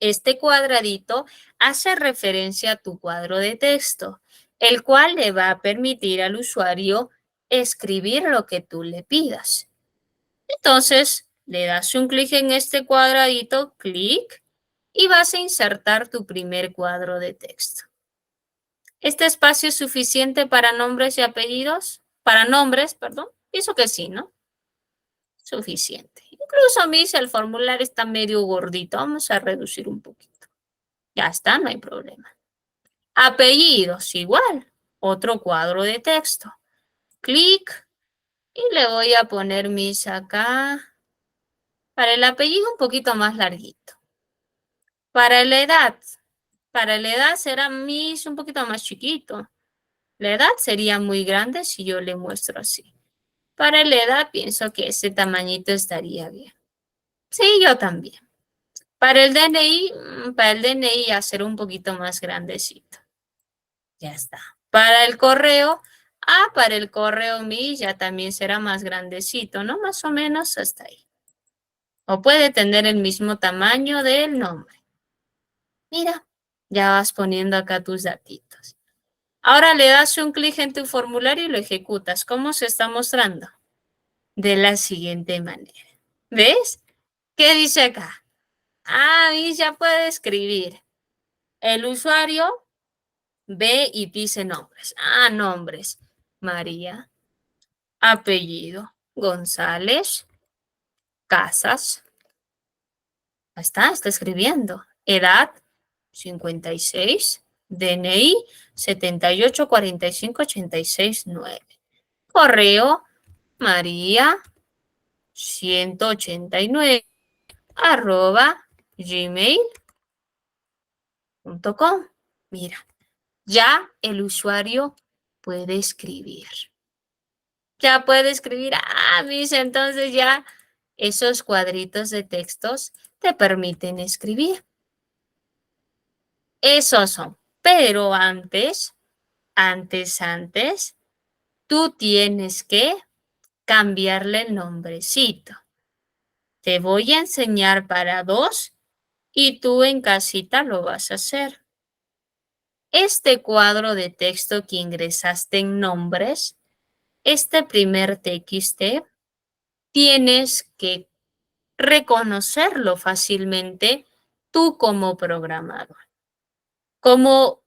Este cuadradito hace referencia a tu cuadro de texto, el cual le va a permitir al usuario escribir lo que tú le pidas. Entonces, le das un clic en este cuadradito, clic, y vas a insertar tu primer cuadro de texto. ¿Este espacio es suficiente para nombres y apellidos? Para nombres, perdón. Pienso que sí, ¿no? Suficiente. Incluso a mí, si el formulario está medio gordito, vamos a reducir un poquito. Ya está, no hay problema. Apellidos, igual. Otro cuadro de texto. Clic y le voy a poner mis acá. Para el apellido un poquito más larguito. Para la edad será mis un poquito más chiquito. La edad sería muy grande si yo le muestro así. Para la edad pienso que ese tamañito estaría bien. Sí, yo también. Para el DNI hacer un poquito más grandecito. Ya está. Para el correo, para el correo mi ya también será más grandecito, ¿no? Más o menos hasta ahí. O puede tener el mismo tamaño del nombre. Mira, ya vas poniendo acá tus datitos. Ahora le das un clic en tu formulario y lo ejecutas. ¿Cómo se está mostrando? De la siguiente manera. ¿Ves? ¿Qué dice acá? Y ya puede escribir. El usuario ve y dice nombres. Nombres. María. Apellido. González. Casas. Ahí está escribiendo. Edad. 56. DNI. 78 45 86 9. Correo. María. 189. @gmail.com. Mira, ya el usuario puede escribir. Ya puede escribir, mis, entonces ya esos cuadritos de textos te permiten escribir. Esos son. Pero antes, tú tienes que cambiarle el nombrecito. Te voy a enseñar para dos y tú en casita lo vas a hacer. Este cuadro de texto que ingresaste en nombres, este primer TXT, tienes que reconocerlo fácilmente tú como programador. Como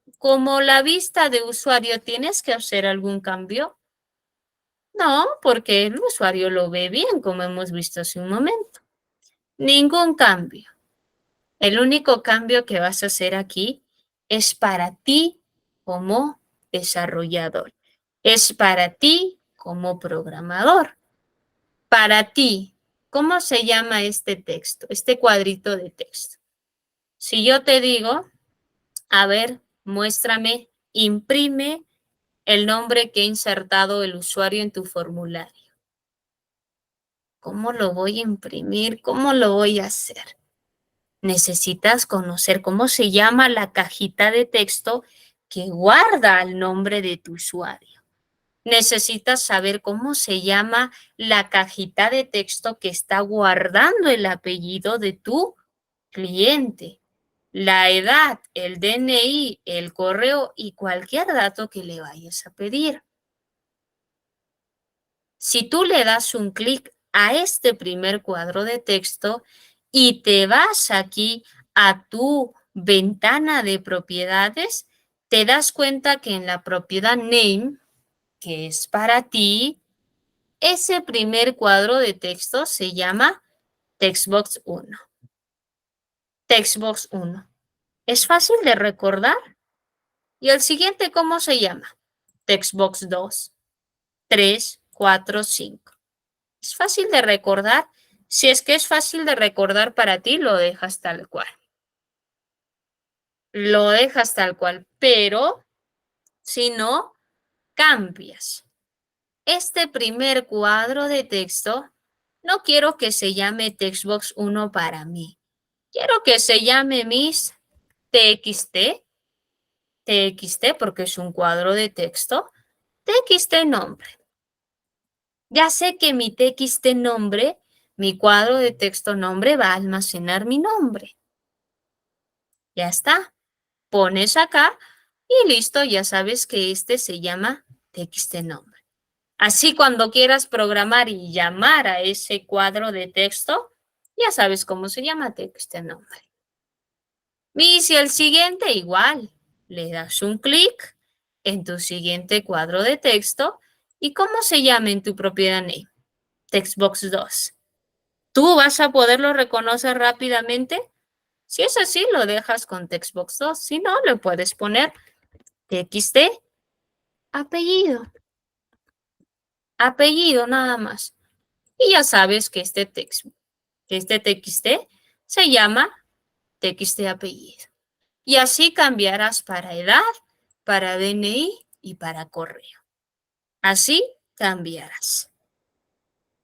la vista de usuario, ¿tienes que hacer algún cambio? No, porque el usuario lo ve bien, como hemos visto hace un momento. Ningún cambio. El único cambio que vas a hacer aquí es para ti como desarrollador. Es para ti como programador. Para ti, ¿cómo se llama este texto, este cuadrito de texto? Si yo te digo, a ver, muéstrame, imprime el nombre que ha insertado el usuario en tu formulario. ¿Cómo lo voy a imprimir? ¿Cómo lo voy a hacer? Necesitas conocer cómo se llama la cajita de texto que guarda el nombre de tu usuario. Necesitas saber cómo se llama la cajita de texto que está guardando el apellido de tu cliente, la edad, el DNI, el correo y cualquier dato que le vayas a pedir. Si tú le das un clic a este primer cuadro de texto y te vas aquí a tu ventana de propiedades, te das cuenta que en la propiedad name, que es para ti, ese primer cuadro de texto se llama Textbox 1. Textbox 1. ¿Es fácil de recordar? ¿Y el siguiente cómo se llama? Textbox 2, 3, 4, 5. ¿Es fácil de recordar? Si es que es fácil de recordar para ti, lo dejas tal cual. Lo dejas tal cual, pero si no, cambias. Este primer cuadro de texto, no quiero que se llame Textbox 1 para mí. Quiero que se llame Miss TXT, TXT porque es un cuadro de texto, TXT nombre. Ya sé que mi TXT nombre, mi cuadro de texto nombre va a almacenar mi nombre. Ya está. Pones acá y listo, ya sabes que este se llama TXT nombre. Así cuando quieras programar y llamar a ese cuadro de texto, ya sabes cómo se llama TXT nombre. Y si el siguiente igual, le das un clic en tu siguiente cuadro de texto y cómo se llama en tu propiedad name, Textbox 2. ¿Tú vas a poderlo reconocer rápidamente? Si es así, lo dejas con Textbox 2. Si no, le puedes poner TXT apellido. Apellido nada más. Y ya sabes que este TXT se llama TXT apellido. Y así cambiarás para edad, para DNI y para correo. Así cambiarás.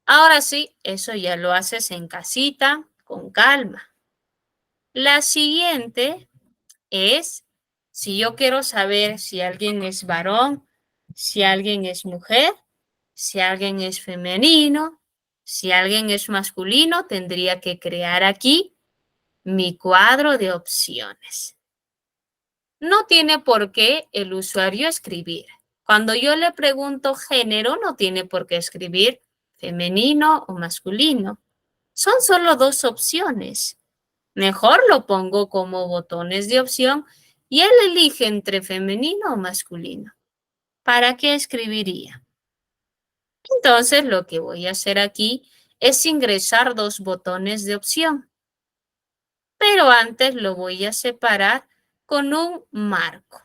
Ahora sí, eso ya lo haces en casita, con calma. La siguiente es, si yo quiero saber si alguien es varón, si alguien es mujer, si alguien es femenino, si alguien es masculino, tendría que crear aquí mi cuadro de opciones. No tiene por qué el usuario escribir. Cuando yo le pregunto género, no tiene por qué escribir femenino o masculino. Son solo dos opciones. Mejor lo pongo como botones de opción y él elige entre femenino o masculino. ¿Para qué escribiría? Entonces lo que voy a hacer aquí es ingresar dos botones de opción. Pero antes lo voy a separar con un marco.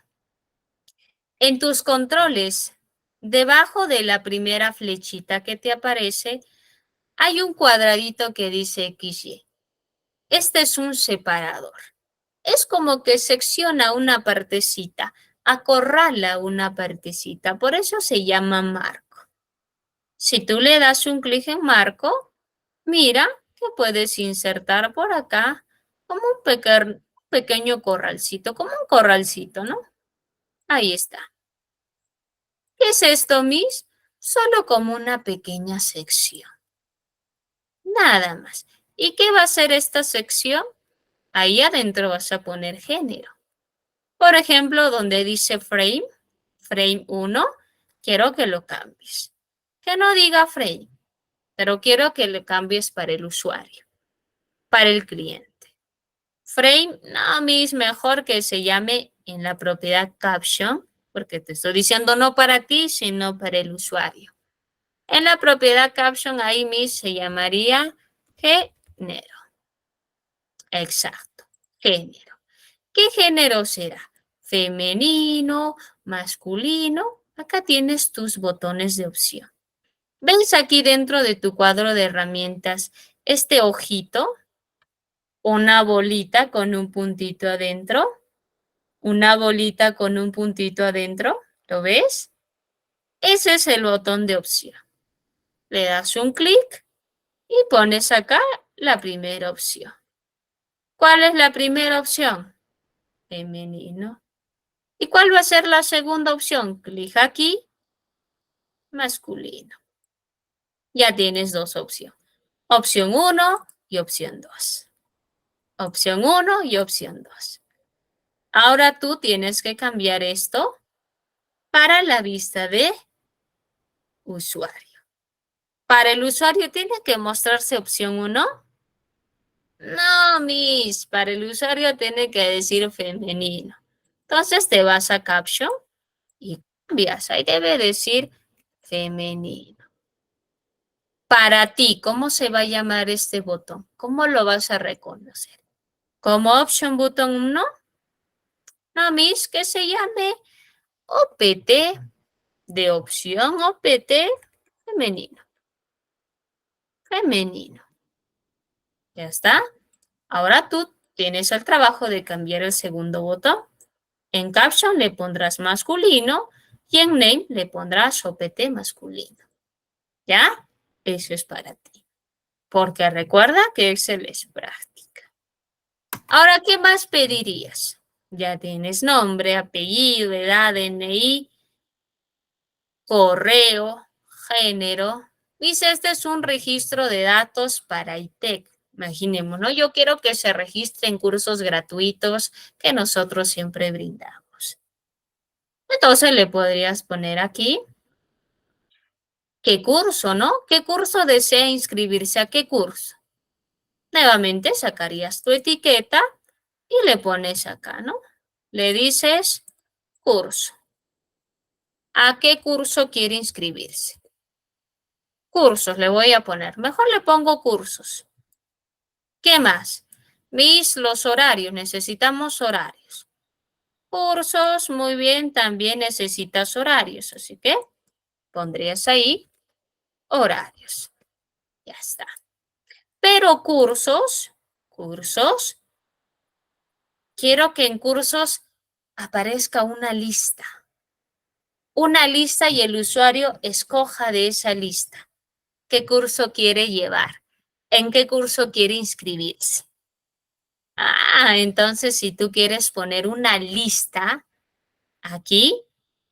En tus controles, debajo de la primera flechita que te aparece, hay un cuadradito que dice XY. Este es un separador. Es como que secciona una partecita, acorrala una partecita, por eso se llama marco. Si tú le das un clic en marco, mira que puedes insertar por acá como un pequeño corralcito, como un corralcito, ¿no? Ahí está. ¿Qué es esto, Miss? Solo como una pequeña sección. Nada más. ¿Y qué va a ser esta sección? Ahí adentro vas a poner género. Por ejemplo, donde dice frame, frame 1, quiero que lo cambies. Que no diga frame, pero quiero que lo cambies para el usuario, para el cliente. Frame, no, Miss, mejor que se llame en la propiedad caption, porque te estoy diciendo no para ti, sino para el usuario. En la propiedad caption, ahí Miss se llamaría género. Exacto, género. ¿Qué género será? Femenino, masculino. Acá tienes tus botones de opción. ¿Ves aquí dentro de tu cuadro de herramientas este ojito? Una bolita con un puntito adentro. Una bolita con un puntito adentro. ¿Lo ves? Ese es el botón de opción. Le das un clic y pones acá la primera opción. ¿Cuál es la primera opción? Femenino. ¿Y cuál va a ser la segunda opción? Clic aquí, masculino. Ya tienes dos opciones. Opción 1 y opción 2. Opción 1 y opción 2. Ahora tú tienes que cambiar esto para la vista de usuario. Para el usuario tiene que mostrarse opción 1. No, Miss, para el usuario tiene que decir femenino. Entonces te vas a Caption y cambias. Ahí debe decir femenino. Para ti, ¿cómo se va a llamar este botón? ¿Cómo lo vas a reconocer? ¿Como Option Button 1? No, Miss, que se llame OPT de opción OPT femenino. Femenino. Ya está. Ahora tú tienes el trabajo de cambiar el segundo botón. En Caption le pondrás masculino y en Name le pondrás OPT masculino. ¿Ya? Eso es para ti. Porque recuerda que Excel es práctica. Ahora, ¿qué más pedirías? Ya tienes nombre, apellido, edad, DNI, correo, género. Dice, este es un registro de datos para ITEC. Imaginemos, ¿no? Yo quiero que se registren cursos gratuitos que nosotros siempre brindamos. Entonces le podrías poner aquí qué curso, ¿no? ¿Qué curso desea inscribirse a qué curso? Nuevamente sacarías tu etiqueta y le pones acá, ¿no? Le dices curso. ¿A qué curso quiere inscribirse? Cursos le voy a poner. Mejor le pongo cursos. ¿Qué más? Mis, los horarios. Necesitamos horarios. Cursos, muy bien, también necesitas horarios. Así que pondrías ahí horarios. Ya está. Pero cursos, quiero que en cursos aparezca una lista. Una lista y el usuario escoja de esa lista qué curso quiere llevar, en qué curso quiere inscribirse. Entonces si tú quieres poner una lista aquí,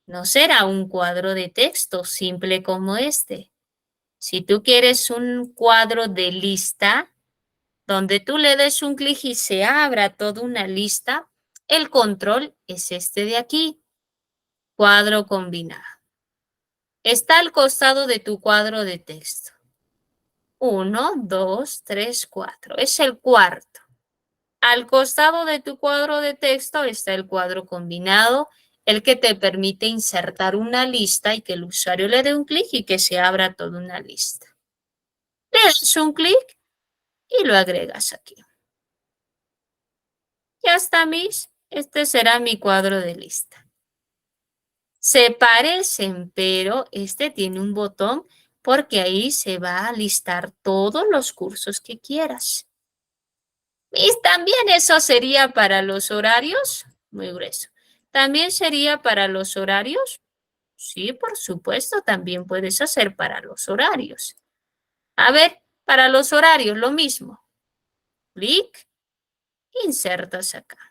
no será un cuadro de texto simple como este. Si tú quieres un cuadro de lista, donde tú le des un clic y se abra toda una lista, el control es este de aquí, cuadro combinado. Está al costado de tu cuadro de texto. 1, 2, 3, 4. Es el cuarto. Al costado de tu cuadro de texto está el cuadro combinado, el que te permite insertar una lista y que el usuario le dé un clic y que se abra toda una lista. Le das un clic y lo agregas aquí. Ya está, Miss. Este será mi cuadro de lista. Se parecen, pero este tiene un botón porque ahí se va a listar todos los cursos que quieras. Y también eso sería para los horarios, muy grueso. ¿También sería para los horarios? Sí, por supuesto, también puedes hacer para los horarios. A ver, para los horarios, lo mismo. Clic, insertas acá.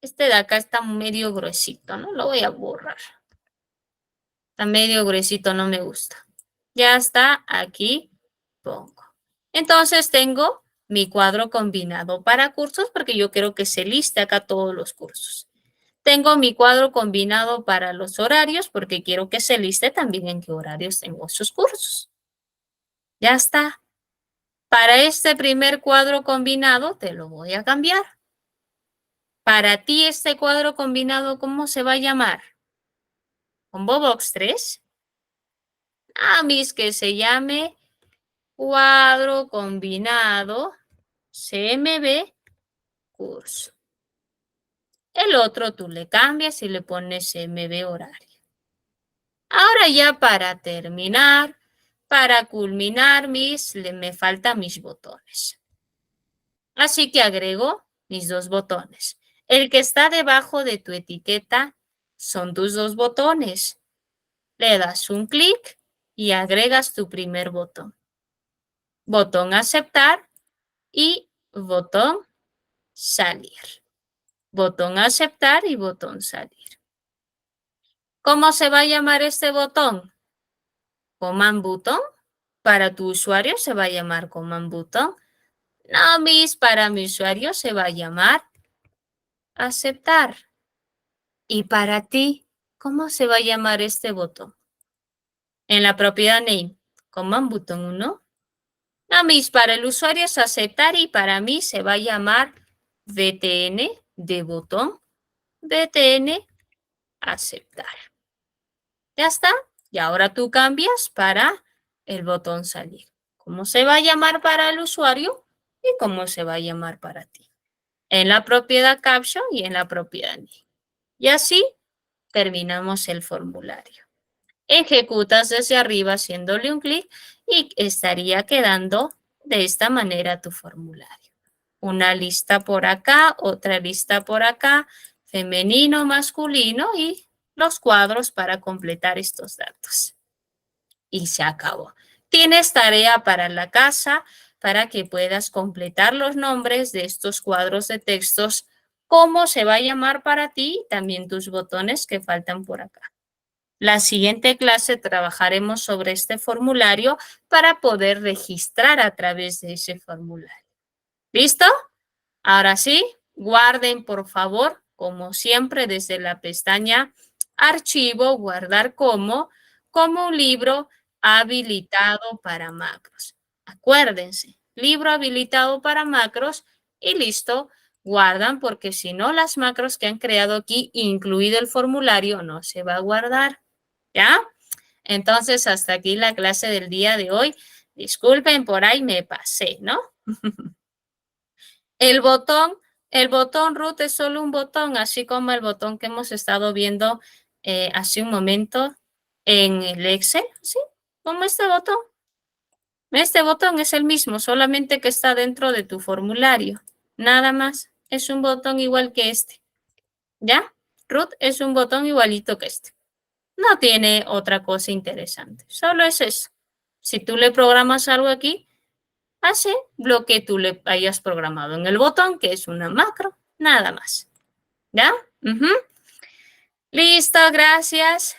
Este de acá está medio gruesito, ¿no? Lo voy a borrar. Está medio gruesito, no me gusta. Ya está, aquí pongo. Entonces tengo mi cuadro combinado para cursos porque yo quiero que se liste acá todos los cursos. Tengo mi cuadro combinado para los horarios porque quiero que se liste también en qué horarios tengo esos cursos. Ya está. Para este primer cuadro combinado te lo voy a cambiar. Para ti este cuadro combinado, ¿cómo se va a llamar? ¿Combo Box 3? Mis que se llame cuadro combinado CMB curso. El otro tú le cambias y le pones CMB horario. Ahora ya para terminar, para culminar me faltan mis botones. Así que agrego mis dos botones. El que está debajo de tu etiqueta son tus dos botones. Le das un clic y agregas tu primer botón. Botón aceptar y botón salir. Botón aceptar y botón salir. ¿Cómo se va a llamar este botón? Command button. Para tu usuario se va a llamar Command button. No, para mi usuario se va a llamar aceptar. Y para ti, ¿cómo se va a llamar este botón? En la propiedad name, Command button 1. No, para el usuario es aceptar y para mí se va a llamar btn de botón, btn aceptar. Ya está. Y ahora tú cambias para el botón salir. ¿Cómo se va a llamar para el usuario y cómo se va a llamar para ti? En la propiedad caption y en la propiedad name. Y así terminamos el formulario. Ejecutas desde arriba haciéndole un clic y estaría quedando de esta manera tu formulario. Una lista por acá, otra lista por acá, femenino, masculino y los cuadros para completar estos datos. Y se acabó. Tienes tarea para la casa para que puedas completar los nombres de estos cuadros de textos, cómo se va a llamar para ti, también tus botones que faltan por acá. La siguiente clase trabajaremos sobre este formulario para poder registrar a través de ese formulario. ¿Listo? Ahora sí, guarden por favor, como siempre, desde la pestaña Archivo, guardar como un libro habilitado para macros. Acuérdense, libro habilitado para macros y listo, guardan porque si no las macros que han creado aquí, incluido el formulario, no se va a guardar. ¿Ya? Entonces, hasta aquí la clase del día de hoy. Disculpen, por ahí me pasé, ¿no? El botón root es solo un botón, así como el botón que hemos estado viendo hace un momento en el Excel, ¿sí? Como este botón. Este botón es el mismo, solamente que está dentro de tu formulario. Nada más. Es un botón igual que este. ¿Ya? Root es un botón igualito que este. No tiene otra cosa interesante. Solo es eso. Si tú le programas algo aquí, hace lo que tú le hayas programado en el botón, que es una macro, nada más. ¿Ya? Listo, gracias.